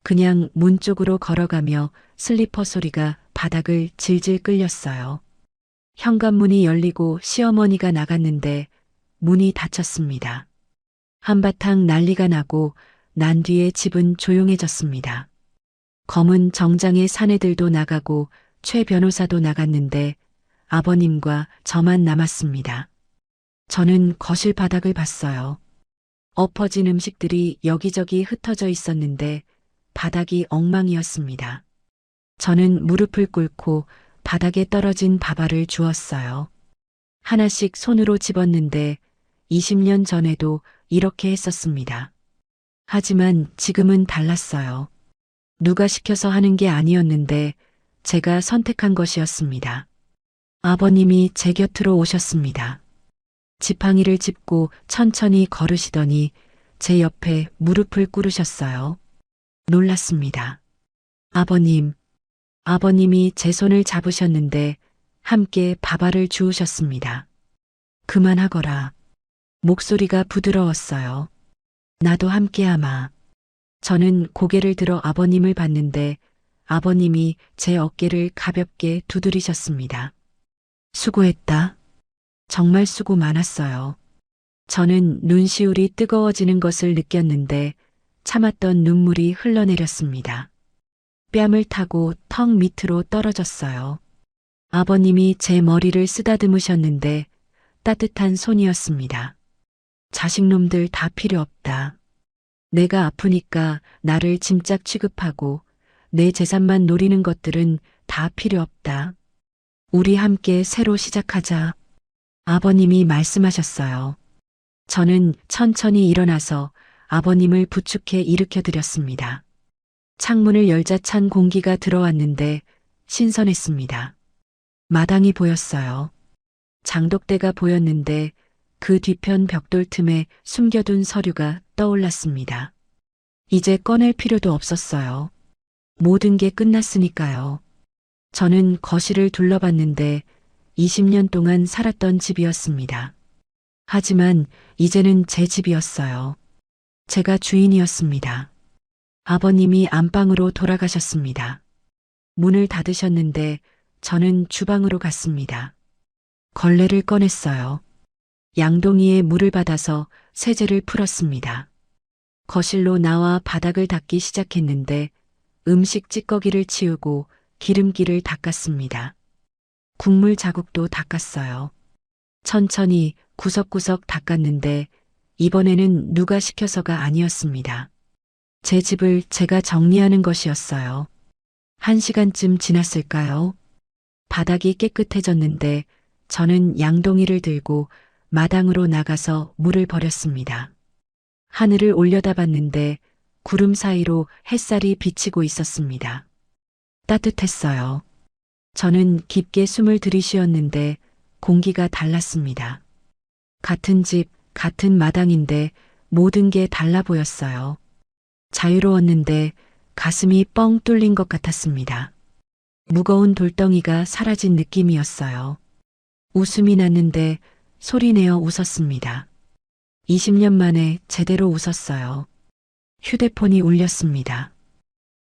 그냥 문 쪽으로 걸어가며 슬리퍼 소리가 바닥을 질질 끌렸어요. 현관문이 열리고 시어머니가 나갔는데 문이 닫혔습니다. 한바탕 난리가 나고 난 뒤에 집은 조용해졌습니다. 검은 정장의 사내들도 나가고 최 변호사도 나갔는데 아버님과 저만 남았습니다. 저는 거실 바닥을 봤어요. 엎어진 음식들이 여기저기 흩어져 있었는데 바닥이 엉망이었습니다. 저는 무릎을 꿇고 바닥에 떨어진 밥알을 주었어요. 하나씩 손으로 집었는데 20년 전에도 이렇게 했었습니다. 하지만 지금은 달랐어요. 누가 시켜서 하는 게 아니었는데 제가 선택한 것이었습니다. 아버님이 제 곁으로 오셨습니다. 지팡이를 짚고 천천히 걸으시더니 제 옆에 무릎을 꿇으셨어요. 놀랐습니다. 아버님이 제 손을 잡으셨는데 함께 밥알을 주우셨습니다. 그만하거라. 목소리가 부드러웠어요. 나도 함께하마. 저는 고개를 들어 아버님을 봤는데 아버님이 제 어깨를 가볍게 두드리셨습니다. 수고했다. 정말 수고 많았어요. 저는 눈시울이 뜨거워지는 것을 느꼈는데 참았던 눈물이 흘러내렸습니다. 뺨을 타고 턱 밑으로 떨어졌어요. 아버님이 제 머리를 쓰다듬으셨는데 따뜻한 손이었습니다. 자식놈들 다 필요 없다. 내가 아프니까 나를 짐짝 취급하고 내 재산만 노리는 것들은 다 필요 없다. 우리 함께 새로 시작하자. 아버님이 말씀하셨어요. 저는 천천히 일어나서 아버님을 부축해 일으켜 드렸습니다. 창문을 열자 찬 공기가 들어왔는데 신선했습니다. 마당이 보였어요. 장독대가 보였는데 그 뒤편 벽돌 틈에 숨겨둔 서류가 떠올랐습니다. 이제 꺼낼 필요도 없었어요. 모든 게 끝났으니까요. 저는 거실을 둘러봤는데 20년 동안 살았던 집이었습니다. 하지만 이제는 제 집이었어요. 제가 주인이었습니다. 아버님이 안방으로 돌아가셨습니다. 문을 닫으셨는데 저는 주방으로 갔습니다. 걸레를 꺼냈어요. 양동이에 물을 받아서 세제를 풀었습니다. 거실로 나와 바닥을 닦기 시작했는데 음식 찌꺼기를 치우고 기름기를 닦았습니다. 국물 자국도 닦았어요. 천천히 구석구석 닦았는데 이번에는 누가 시켜서가 아니었습니다. 제 집을 제가 정리하는 것이었어요. 1시간쯤 지났을까요? 바닥이 깨끗해졌는데 저는 양동이를 들고 마당으로 나가서 물을 버렸습니다. 하늘을 올려다봤는데 구름 사이로 햇살이 비치고 있었습니다. 따뜻했어요. 저는 깊게 숨을 들이쉬었는데 공기가 달랐습니다. 같은 집, 같은 마당인데 모든 게 달라 보였어요. 자유로웠는데 가슴이 뻥 뚫린 것 같았습니다. 무거운 돌덩이가 사라진 느낌이었어요. 웃음이 났는데 소리내어 웃었습니다. 20년 만에 제대로 웃었어요. 휴대폰이 울렸습니다.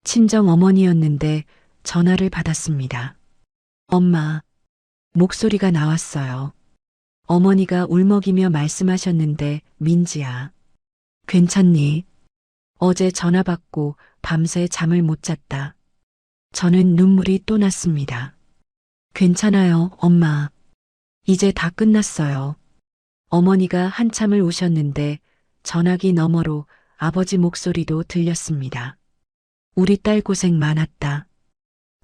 친정 어머니였는데 전화를 받았습니다. 엄마, 목소리가 나왔어요. 어머니가 울먹이며 말씀하셨는데 민지야, 괜찮니? 어제 전화 받고 밤새 잠을 못 잤다. 저는 눈물이 또 났습니다. 괜찮아요, 엄마. 이제 다 끝났어요. 어머니가 한참을 우셨는데 전화기 너머로 아버지 목소리도 들렸습니다. 우리 딸 고생 많았다.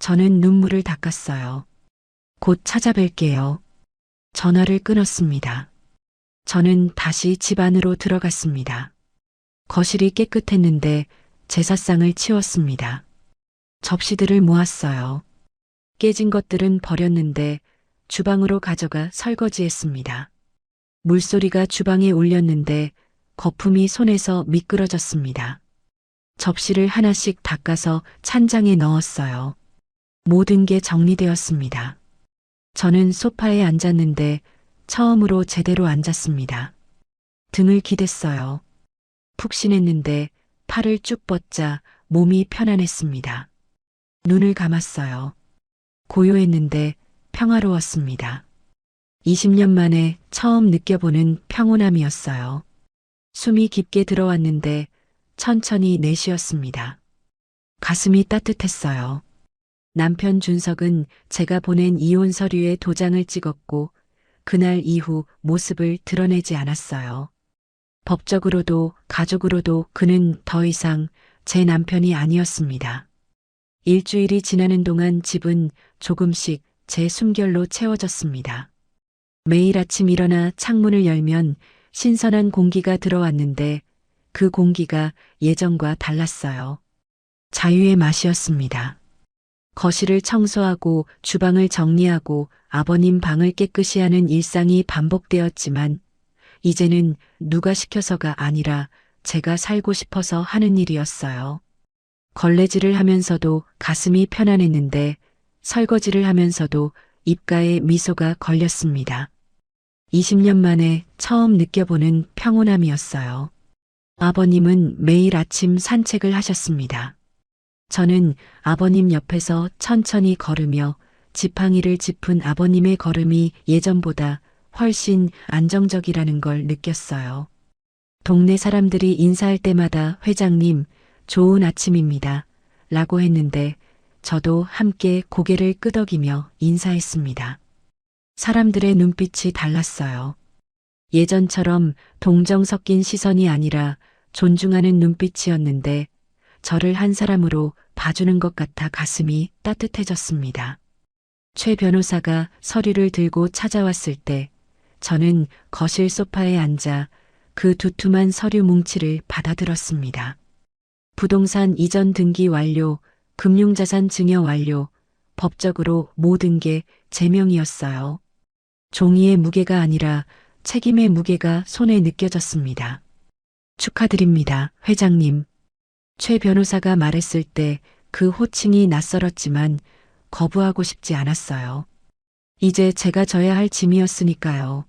저는 눈물을 닦았어요. 곧 찾아뵐게요. 전화를 끊었습니다. 저는 다시 집 안으로 들어갔습니다. 거실이 깨끗했는데 제사상을 치웠습니다. 접시들을 모았어요. 깨진 것들은 버렸는데 주방으로 가져가 설거지했습니다. 물소리가 주방에 울렸는데 거품이 손에서 미끄러졌습니다. 접시를 하나씩 닦아서 찬장에 넣었어요. 모든 게 정리되었습니다. 저는 소파에 앉았는데 처음으로 제대로 앉았습니다. 등을 기댔어요. 푹신했는데 팔을 쭉 뻗자 몸이 편안했습니다. 눈을 감았어요. 고요했는데 평화로웠습니다. 20년 만에 처음 느껴보는 평온함이었어요. 숨이 깊게 들어왔는데 천천히 내쉬었습니다. 가슴이 따뜻했어요. 남편 준석은 제가 보낸 이혼 서류에 도장을 찍었고 그날 이후 모습을 드러내지 않았어요. 법적으로도 가족으로도 그는 더 이상 제 남편이 아니었습니다. 일주일이 지나는 동안 집은 조금씩 제 숨결로 채워졌습니다. 매일 아침 일어나 창문을 열면 신선한 공기가 들어왔는데 그 공기가 예전과 달랐어요. 자유의 맛이었습니다. 거실을 청소하고 주방을 정리하고 아버님 방을 깨끗이 하는 일상이 반복되었지만 이제는 누가 시켜서가 아니라 제가 살고 싶어서 하는 일이었어요. 걸레질을 하면서도 가슴이 편안했는데 설거지를 하면서도 입가에 미소가 걸렸습니다. 20년 만에 처음 느껴보는 평온함이었어요. 아버님은 매일 아침 산책을 하셨습니다. 저는 아버님 옆에서 천천히 걸으며 지팡이를 짚은 아버님의 걸음이 예전보다 훨씬 안정적이라는 걸 느꼈어요. 동네 사람들이 인사할 때마다 회장님, 좋은 아침입니다. 라고 했는데 저도 함께 고개를 끄덕이며 인사했습니다. 사람들의 눈빛이 달랐어요. 예전처럼 동정 섞인 시선이 아니라 존중하는 눈빛이었는데 저를 한 사람으로 봐주는 것 같아 가슴이 따뜻해졌습니다. 최 변호사가 서류를 들고 찾아왔을 때 저는 거실 소파에 앉아 그 두툼한 서류 뭉치를 받아들었습니다. 부동산 이전 등기 완료, 금융자산 증여 완료, 법적으로 모든 게 제명이었어요. 종이의 무게가 아니라 책임의 무게가 손에 느껴졌습니다. 축하드립니다, 회장님. 최 변호사가 말했을 때 그 호칭이 낯설었지만 거부하고 싶지 않았어요. 이제 제가 져야 할 짐이었으니까요.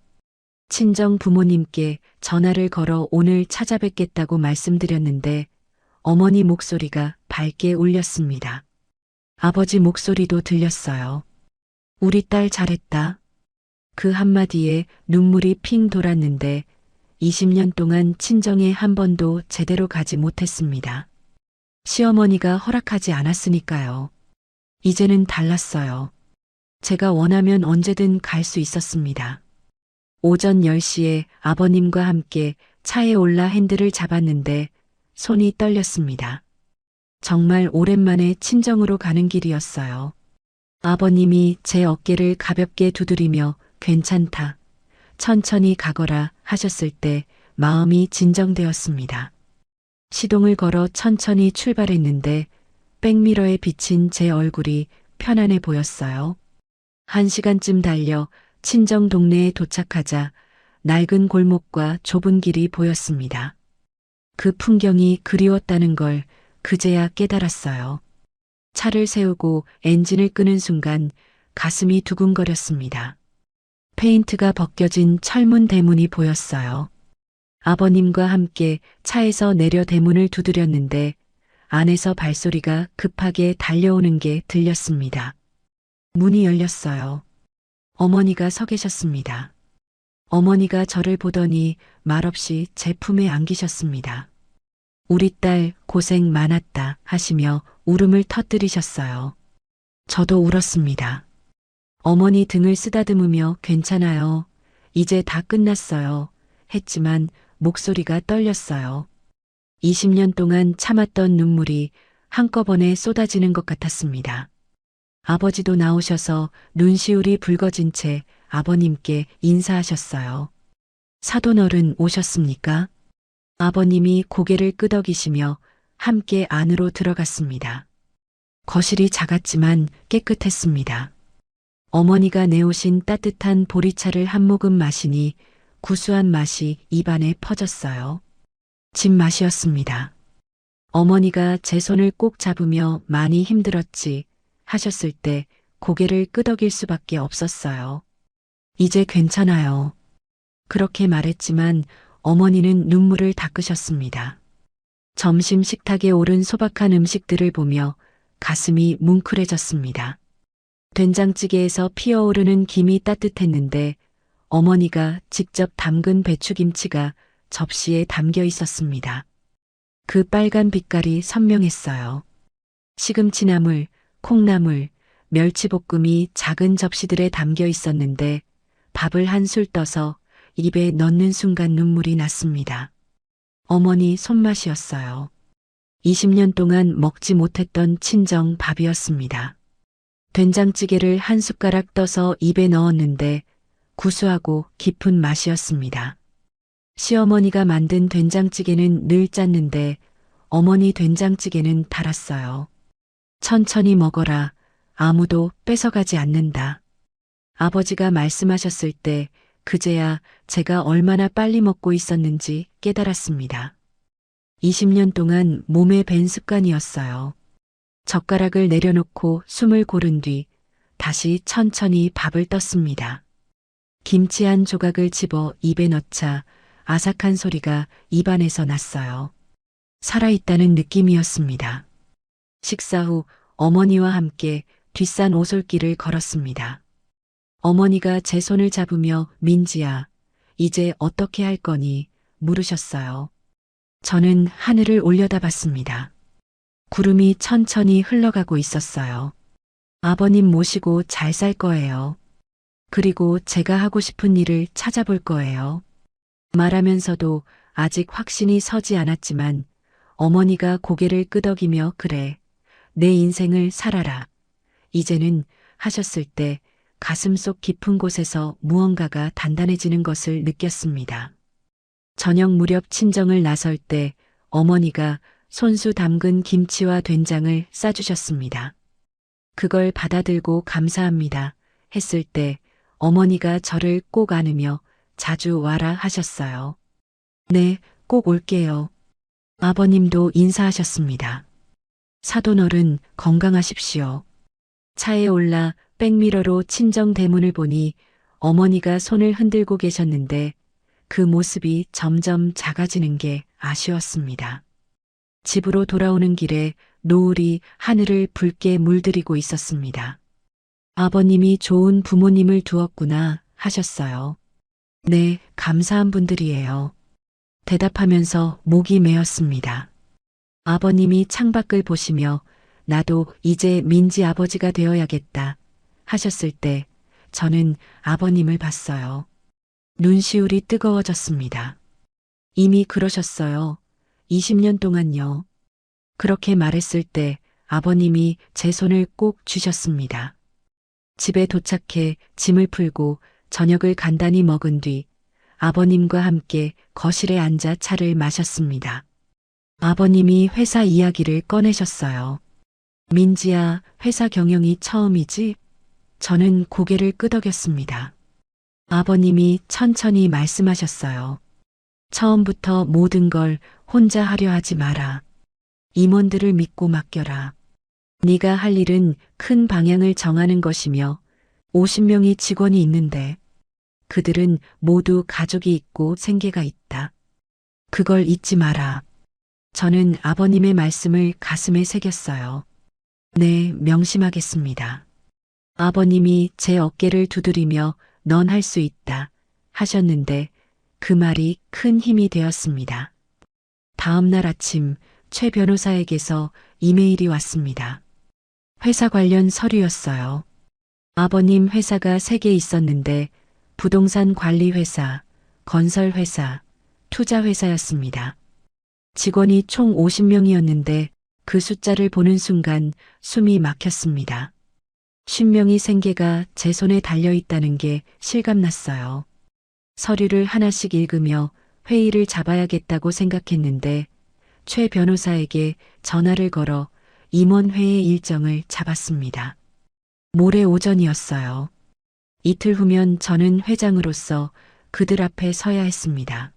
친정 부모님께 전화를 걸어 오늘 찾아뵙겠다고 말씀드렸는데 어머니 목소리가 밝게 울렸습니다. 아버지 목소리도 들렸어요. 우리 딸 잘했다. 그 한마디에 눈물이 핑 돌았는데 20년 동안 친정에 한 번도 제대로 가지 못했습니다. 시어머니가 허락하지 않았으니까요. 이제는 달랐어요. 제가 원하면 언제든 갈 수 있었습니다. 오전 10시에 아버님과 함께 차에 올라 핸들을 잡았는데 손이 떨렸습니다. 정말 오랜만에 친정으로 가는 길이었어요. 아버님이 제 어깨를 가볍게 두드리며 괜찮다, 천천히 가거라 하셨을 때 마음이 진정되었습니다. 시동을 걸어 천천히 출발했는데 백미러에 비친 제 얼굴이 편안해 보였어요. 1시간쯤 달려 친정 동네에 도착하자 낡은 골목과 좁은 길이 보였습니다. 그 풍경이 그리웠다는 걸 그제야 깨달았어요. 차를 세우고 엔진을 끄는 순간 가슴이 두근거렸습니다. 페인트가 벗겨진 철문 대문이 보였어요. 아버님과 함께 차에서 내려 대문을 두드렸는데 안에서 발소리가 급하게 달려오는 게 들렸습니다. 문이 열렸어요. 어머니가 서 계셨습니다. 어머니가 저를 보더니 말없이 제 품에 안기셨습니다. 우리 딸 고생 많았다 하시며 울음을 터뜨리셨어요. 저도 울었습니다. 어머니 등을 쓰다듬으며 괜찮아요. 이제 다 끝났어요. 했지만 목소리가 떨렸어요. 20년 동안 참았던 눈물이 한꺼번에 쏟아지는 것 같았습니다. 아버지도 나오셔서 눈시울이 붉어진 채 아버님께 인사하셨어요. 사돈어른 오셨습니까? 아버님이 고개를 끄덕이시며 함께 안으로 들어갔습니다. 거실이 작았지만 깨끗했습니다. 어머니가 내오신 따뜻한 보리차를 한 모금 마시니 구수한 맛이 입안에 퍼졌어요. 집 맛이었습니다. 어머니가 제 손을 꼭 잡으며 많이 힘들었지 하셨을 때 고개를 끄덕일 수밖에 없었어요. 이제 괜찮아요. 그렇게 말했지만 어머니는 눈물을 닦으셨습니다. 점심 식탁에 오른 소박한 음식들을 보며 가슴이 뭉클해졌습니다. 된장찌개에서 피어오르는 김이 따뜻했는데 어머니가 직접 담근 배추김치가 접시에 담겨 있었습니다. 그 빨간 빛깔이 선명했어요. 시금치나물, 콩나물, 멸치볶음이 작은 접시들에 담겨 있었는데 밥을 한 술 떠서 입에 넣는 순간 눈물이 났습니다. 어머니 손맛이었어요. 20년 동안 먹지 못했던 친정 밥이었습니다. 된장찌개를 한 숟가락 떠서 입에 넣었는데 구수하고 깊은 맛이었습니다. 시어머니가 만든 된장찌개는 늘 짰는데 어머니 된장찌개는 달았어요. 천천히 먹어라. 아무도 뺏어가지 않는다. 아버지가 말씀하셨을 때 그제야 제가 얼마나 빨리 먹고 있었는지 깨달았습니다. 20년 동안 몸에 밴 습관이었어요. 젓가락을 내려놓고 숨을 고른 뒤 다시 천천히 밥을 떴습니다. 김치 한 조각을 집어 입에 넣자 아삭한 소리가 입안에서 났어요. 살아있다는 느낌이었습니다. 식사 후 어머니와 함께 뒷산 오솔길을 걸었습니다. 어머니가 제 손을 잡으며 민지야, 이제 어떻게 할 거니? 물으셨어요. 저는 하늘을 올려다봤습니다. 구름이 천천히 흘러가고 있었어요. 아버님 모시고 잘 살 거예요. 그리고 제가 하고 싶은 일을 찾아볼 거예요. 말하면서도 아직 확신이 서지 않았지만 어머니가 고개를 끄덕이며 그래, 내 인생을 살아라. 이제는 하셨을 때 가슴속 깊은 곳에서 무언가가 단단해지는 것을 느꼈습니다. 저녁 무렵 친정을 나설 때 어머니가 손수 담근 김치와 된장을 싸주셨습니다. 그걸 받아들고 감사합니다 했을 때 어머니가 저를 꼭 안으며 자주 와라 하셨어요. 네, 꼭 올게요. 아버님도 인사하셨습니다. 사돈어른 건강하십시오. 차에 올라 백미러로 친정 대문을 보니 어머니가 손을 흔들고 계셨는데 그 모습이 점점 작아지는 게 아쉬웠습니다. 집으로 돌아오는 길에 노을이 하늘을 붉게 물들이고 있었습니다. 아버님이 좋은 부모님을 두었구나 하셨어요. 네, 감사한 분들이에요. 대답하면서 목이 메었습니다. 아버님이 창밖을 보시며 나도 이제 민지 아버지가 되어야겠다 하셨을 때 저는 아버님을 봤어요. 눈시울이 뜨거워졌습니다. 이미 그러셨어요. 20년 동안요. 그렇게 말했을 때 아버님이 제 손을 꼭 쥐셨습니다. 집에 도착해 짐을 풀고 저녁을 간단히 먹은 뒤 아버님과 함께 거실에 앉아 차를 마셨습니다. 아버님이 회사 이야기를 꺼내셨어요. 민지야, 회사 경영이 처음이지? 저는 고개를 끄덕였습니다. 아버님이 천천히 말씀하셨어요. 처음부터 모든 걸 혼자 하려 하지 마라. 임원들을 믿고 맡겨라. 네가 할 일은 큰 방향을 정하는 것이며 50명의 직원이 있는데 그들은 모두 가족이 있고 생계가 있다. 그걸 잊지 마라. 저는 아버님의 말씀을 가슴에 새겼어요. 네, 명심하겠습니다. 아버님이 제 어깨를 두드리며 넌 할 수 있다 하셨는데 그 말이 큰 힘이 되었습니다. 다음 날 아침 최 변호사에게서 이메일이 왔습니다. 회사 관련 서류였어요. 아버님 회사가 3개 있었는데 부동산 관리 회사, 건설 회사, 투자 회사였습니다. 직원이 총 50명이었는데 그 숫자를 보는 순간 숨이 막혔습니다. 50명의 생계가 제 손에 달려있다는 게 실감났어요. 서류를 하나씩 읽으며 회의를 잡아야겠다고 생각했는데 최 변호사에게 전화를 걸어 임원회의 일정을 잡았습니다. 모레 오전이었어요. 이틀 후면 저는 회장으로서 그들 앞에 서야 했습니다.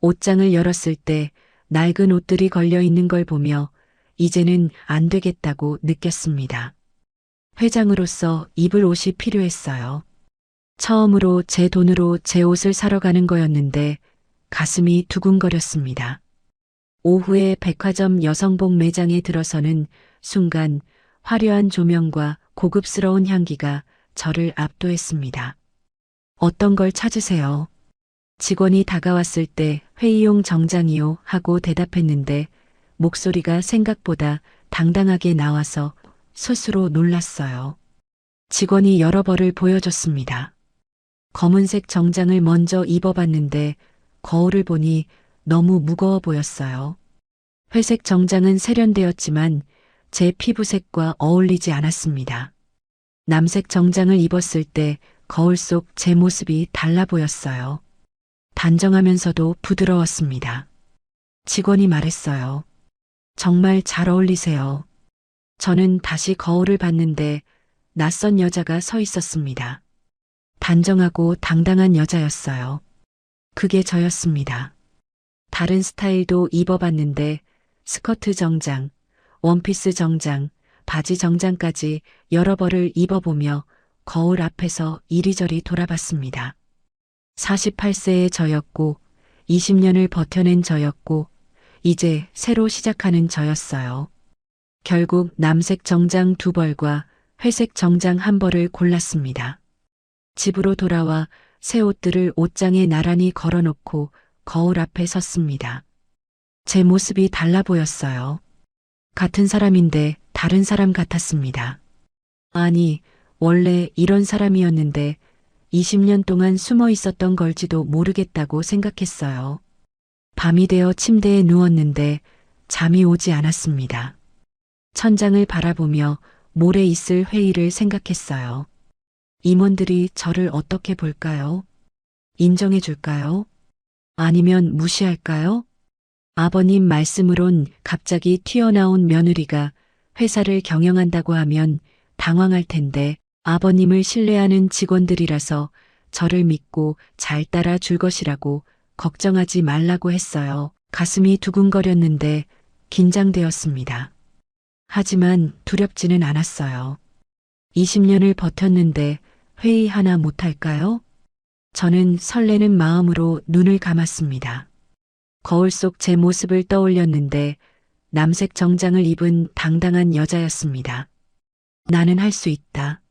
옷장을 열었을 때 낡은 옷들이 걸려 있는 걸 보며 이제는 안 되겠다고 느꼈습니다. 회장으로서 입을 옷이 필요했어요. 처음으로 제 돈으로 제 옷을 사러 가는 거였는데 가슴이 두근거렸습니다. 오후에 백화점 여성복 매장에 들어서는 순간 화려한 조명과 고급스러운 향기가 저를 압도했습니다. 어떤 걸 찾으세요? 직원이 다가왔을 때 회의용 정장이요 하고 대답했는데 목소리가 생각보다 당당하게 나와서 스스로 놀랐어요. 직원이 여러 벌을 보여줬습니다. 검은색 정장을 먼저 입어봤는데 거울을 보니 너무 무거워 보였어요. 회색 정장은 세련되었지만 제 피부색과 어울리지 않았습니다. 남색 정장을 입었을 때 거울 속 제 모습이 달라 보였어요. 단정하면서도 부드러웠습니다. 직원이 말했어요. 정말 잘 어울리세요. 저는 다시 거울을 봤는데 낯선 여자가 서 있었습니다. 단정하고 당당한 여자였어요. 그게 저였습니다. 다른 스타일도 입어봤는데 스커트 정장, 원피스 정장, 바지 정장까지 여러 벌을 입어보며 거울 앞에서 이리저리 돌아봤습니다. 48세의 저였고 20년을 버텨낸 저였고 이제 새로 시작하는 저였어요. 결국 남색 정장 2벌과 회색 정장 1벌을 골랐습니다. 집으로 돌아와 새 옷들을 옷장에 나란히 걸어놓고 거울 앞에 섰습니다. 제 모습이 달라 보였어요. 같은 사람인데 다른 사람 같았습니다. 아니, 원래 이런 사람이었는데 20년 동안 숨어 있었던 걸지도 모르겠다고 생각했어요. 밤이 되어 침대에 누웠는데 잠이 오지 않았습니다. 천장을 바라보며 모레 있을 회의를 생각했어요. 임원들이 저를 어떻게 볼까요? 인정해 줄까요? 아니면 무시할까요? 아버님 말씀으론 갑자기 튀어나온 며느리가 회사를 경영한다고 하면 당황할 텐데 아버님을 신뢰하는 직원들이라서 저를 믿고 잘 따라 줄 것이라고 걱정하지 말라고 했어요. 가슴이 두근거렸는데 긴장되었습니다. 하지만 두렵지는 않았어요. 20년을 버텼는데 회의 하나 못할까요? 저는 설레는 마음으로 눈을 감았습니다. 거울 속 제 모습을 떠올렸는데 남색 정장을 입은 당당한 여자였습니다. 나는 할 수 있다.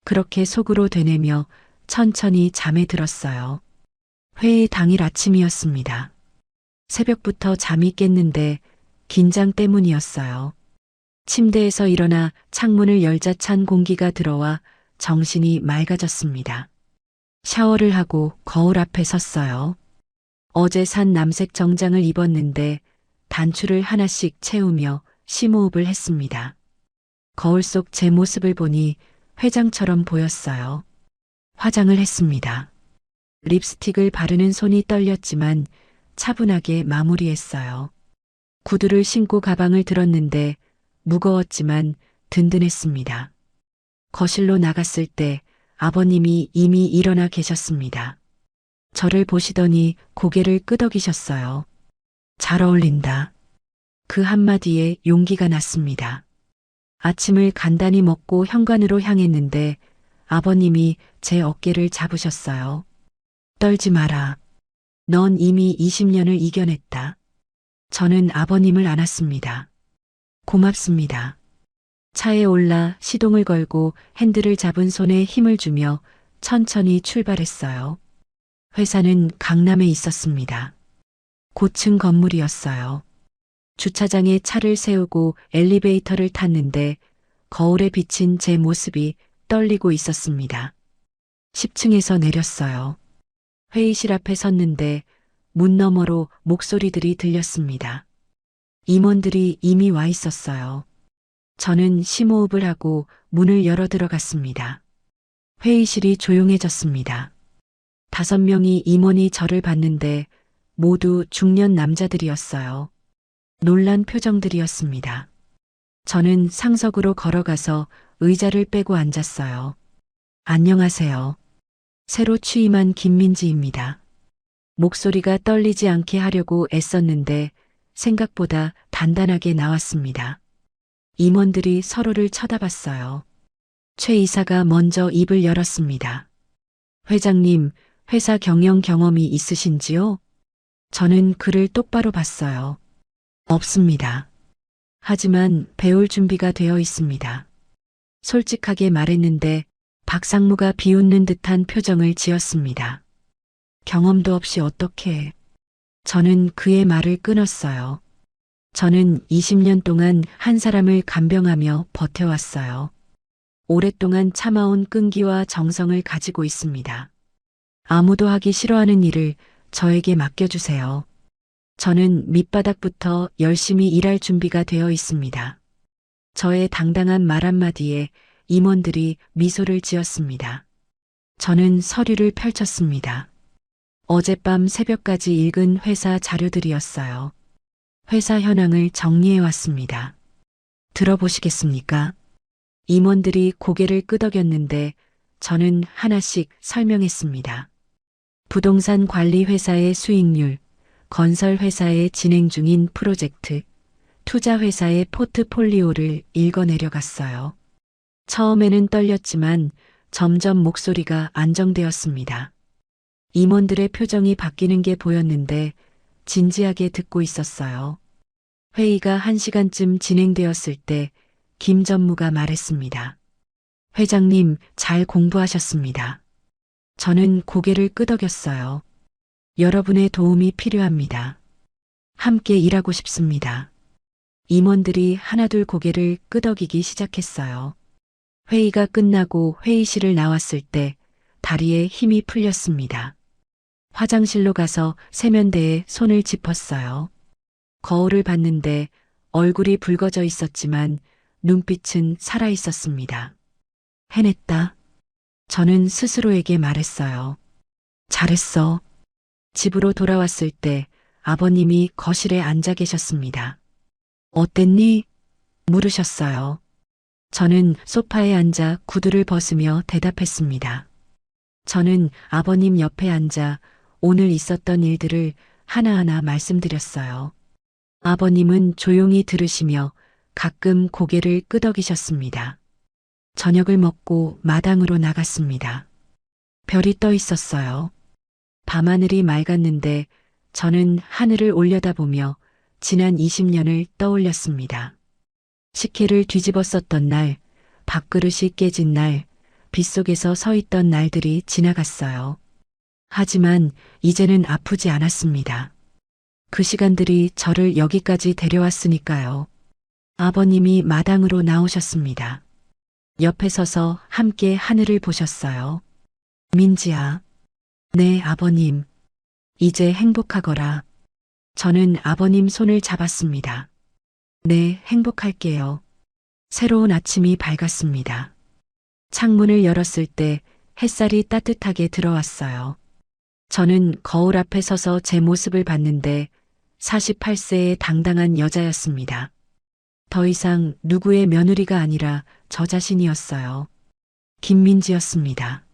그렇게 속으로 되뇌며 천천히 잠에 들었어요. 회의 당일 아침이었습니다. 새벽부터 잠이 깼는데 긴장 때문이었어요. 침대에서 일어나 창문을 열자 찬 공기가 들어와 정신이 맑아졌습니다. 샤워를 하고 거울 앞에 섰어요. 어제 산 남색 정장을 입었는데 단추를 하나씩 채우며 심호흡을 했습니다. 거울 속 제 모습을 보니 회장처럼 보였어요. 화장을 했습니다. 립스틱을 바르는 손이 떨렸지만 차분하게 마무리했어요. 구두를 신고 가방을 들었는데 무거웠지만 든든했습니다. 거실로 나갔을 때 아버님이 이미 일어나 계셨습니다. 저를 보시더니 고개를 끄덕이셨어요. 잘 어울린다. 그 한마디에 용기가 났습니다. 아침을 간단히 먹고 현관으로 향했는데 아버님이 제 어깨를 잡으셨어요. 떨지 마라. 넌 이미 20년을 이겨냈다. 저는 아버님을 안았습니다. 고맙습니다. 차에 올라 시동을 걸고 핸들을 잡은 손에 힘을 주며 천천히 출발했어요. 회사는 강남에 있었습니다. 고층 건물이었어요. 주차장에 차를 세우고 엘리베이터를 탔는데 거울에 비친 제 모습이 떨리고 있었습니다. 10층에서 내렸어요. 회의실 앞에 섰는데 문 너머로 목소리들이 들렸습니다. 임원들이 이미 와 있었어요. 저는 심호흡을 하고 문을 열어 들어갔습니다. 회의실이 조용해졌습니다. 5명이 임원이 저를 봤는데 모두 중년 남자들이었어요. 놀란 표정들이었습니다. 저는 상석으로 걸어가서 의자를 빼고 앉았어요. 안녕하세요. 새로 취임한 김민지입니다. 목소리가 떨리지 않게 하려고 애썼는데 생각보다 단단하게 나왔습니다. 임원들이 서로를 쳐다봤어요. 최 이사가 먼저 입을 열었습니다. 회장님, 회사 경영 경험이 있으신지요? 저는 그를 똑바로 봤어요. 없습니다. 하지만 배울 준비가 되어 있습니다. 솔직하게 말했는데 박상무가 비웃는 듯한 표정을 지었습니다. 경험도 없이 어떻게? 저는 그의 말을 끊었어요. 저는 20년 동안 한 사람을 간병하며 버텨왔어요. 오랫동안 참아온 끈기와 정성을 가지고 있습니다. 아무도 하기 싫어하는 일을 저에게 맡겨주세요. 저는 밑바닥부터 열심히 일할 준비가 되어 있습니다. 저의 당당한 말 한마디에 임원들이 미소를 지었습니다. 저는 서류를 펼쳤습니다. 어젯밤 새벽까지 읽은 회사 자료들이었어요. 회사 현황을 정리해 왔습니다. 들어보시겠습니까? 임원들이 고개를 끄덕였는데 저는 하나씩 설명했습니다. 부동산 관리 회사의 수익률, 건설 회사의 진행 중인 프로젝트, 투자 회사의 포트폴리오를 읽어 내려갔어요. 처음에는 떨렸지만 점점 목소리가 안정되었습니다. 임원들의 표정이 바뀌는 게 보였는데 진지하게 듣고 있었어요. 회의가 1시간쯤 진행되었을 때 김 전무가 말했습니다. 회장님, 잘 공부하셨습니다. 저는 고개를 끄덕였어요. 여러분의 도움이 필요합니다. 함께 일하고 싶습니다. 임원들이 하나둘 고개를 끄덕이기 시작했어요. 회의가 끝나고 회의실을 나왔을 때 다리에 힘이 풀렸습니다. 화장실로 가서 세면대에 손을 짚었어요. 거울을 봤는데 얼굴이 붉어져 있었지만 눈빛은 살아 있었습니다. 해냈다. 저는 스스로에게 말했어요. 잘했어. 집으로 돌아왔을 때 아버님이 거실에 앉아 계셨습니다. 어땠니? 물으셨어요. 저는 소파에 앉아 구두를 벗으며 대답했습니다. 저는 아버님 옆에 앉아 오늘 있었던 일들을 하나하나 말씀드렸어요. 아버님은 조용히 들으시며 가끔 고개를 끄덕이셨습니다. 저녁을 먹고 마당으로 나갔습니다. 별이 떠 있었어요. 밤하늘이 맑았는데 저는 하늘을 올려다보며 지난 20년을 떠올렸습니다. 식혜를 뒤집어 썼던 날, 밥그릇이 깨진 날, 빗속에서 서 있던 날들이 지나갔어요. 하지만 이제는 아프지 않았습니다. 그 시간들이 저를 여기까지 데려왔으니까요. 아버님이 마당으로 나오셨습니다. 옆에 서서 함께 하늘을 보셨어요. 민지야. 네, 아버님. 이제 행복하거라. 저는 아버님 손을 잡았습니다. 네, 행복할게요. 새로운 아침이 밝았습니다. 창문을 열었을 때 햇살이 따뜻하게 들어왔어요. 저는 거울 앞에 서서 제 모습을 봤는데 48세의 당당한 여자였습니다. 더 이상 누구의 며느리가 아니라 저 자신이었어요. 김민지였습니다.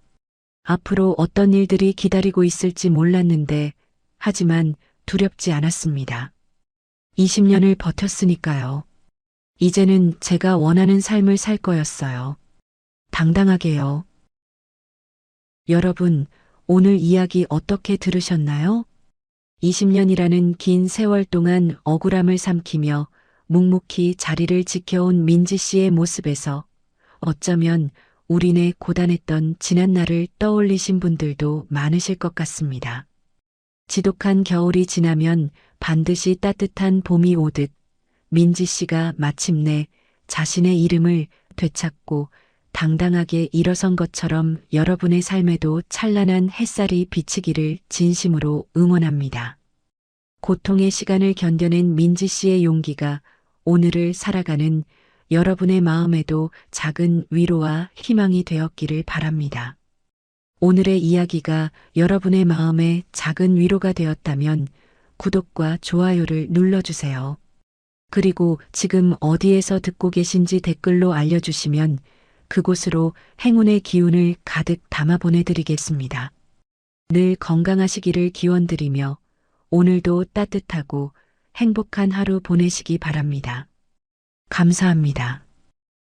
앞으로 어떤 일들이 기다리고 있을지 몰랐는데 하지만 두렵지 않았습니다. 20년을 버텼으니까요. 이제는 제가 원하는 삶을 살 거였어요. 당당하게요. 여러분, 오늘 이야기 어떻게 들으셨나요? 20년이라는 긴 세월 동안 억울함을 삼키며 묵묵히 자리를 지켜온 민지 씨의 모습에서 어쩌면 우리네 고단했던 지난날을 떠올리신 분들도 많으실 것 같습니다. 지독한 겨울이 지나면 반드시 따뜻한 봄이 오듯 민지 씨가 마침내 자신의 이름을 되찾고 당당하게 일어선 것처럼 여러분의 삶에도 찬란한 햇살이 비치기를 진심으로 응원합니다. 고통의 시간을 견뎌낸 민지 씨의 용기가 오늘을 살아가는 여러분의 마음에도 작은 위로와 희망이 되었기를 바랍니다. 오늘의 이야기가 여러분의 마음에 작은 위로가 되었다면 구독과 좋아요를 눌러주세요. 그리고 지금 어디에서 듣고 계신지 댓글로 알려주시면 그곳으로 행운의 기운을 가득 담아 보내드리겠습니다. 늘 건강하시기를 기원드리며 오늘도 따뜻하고 행복한 하루 보내시기 바랍니다. 감사합니다.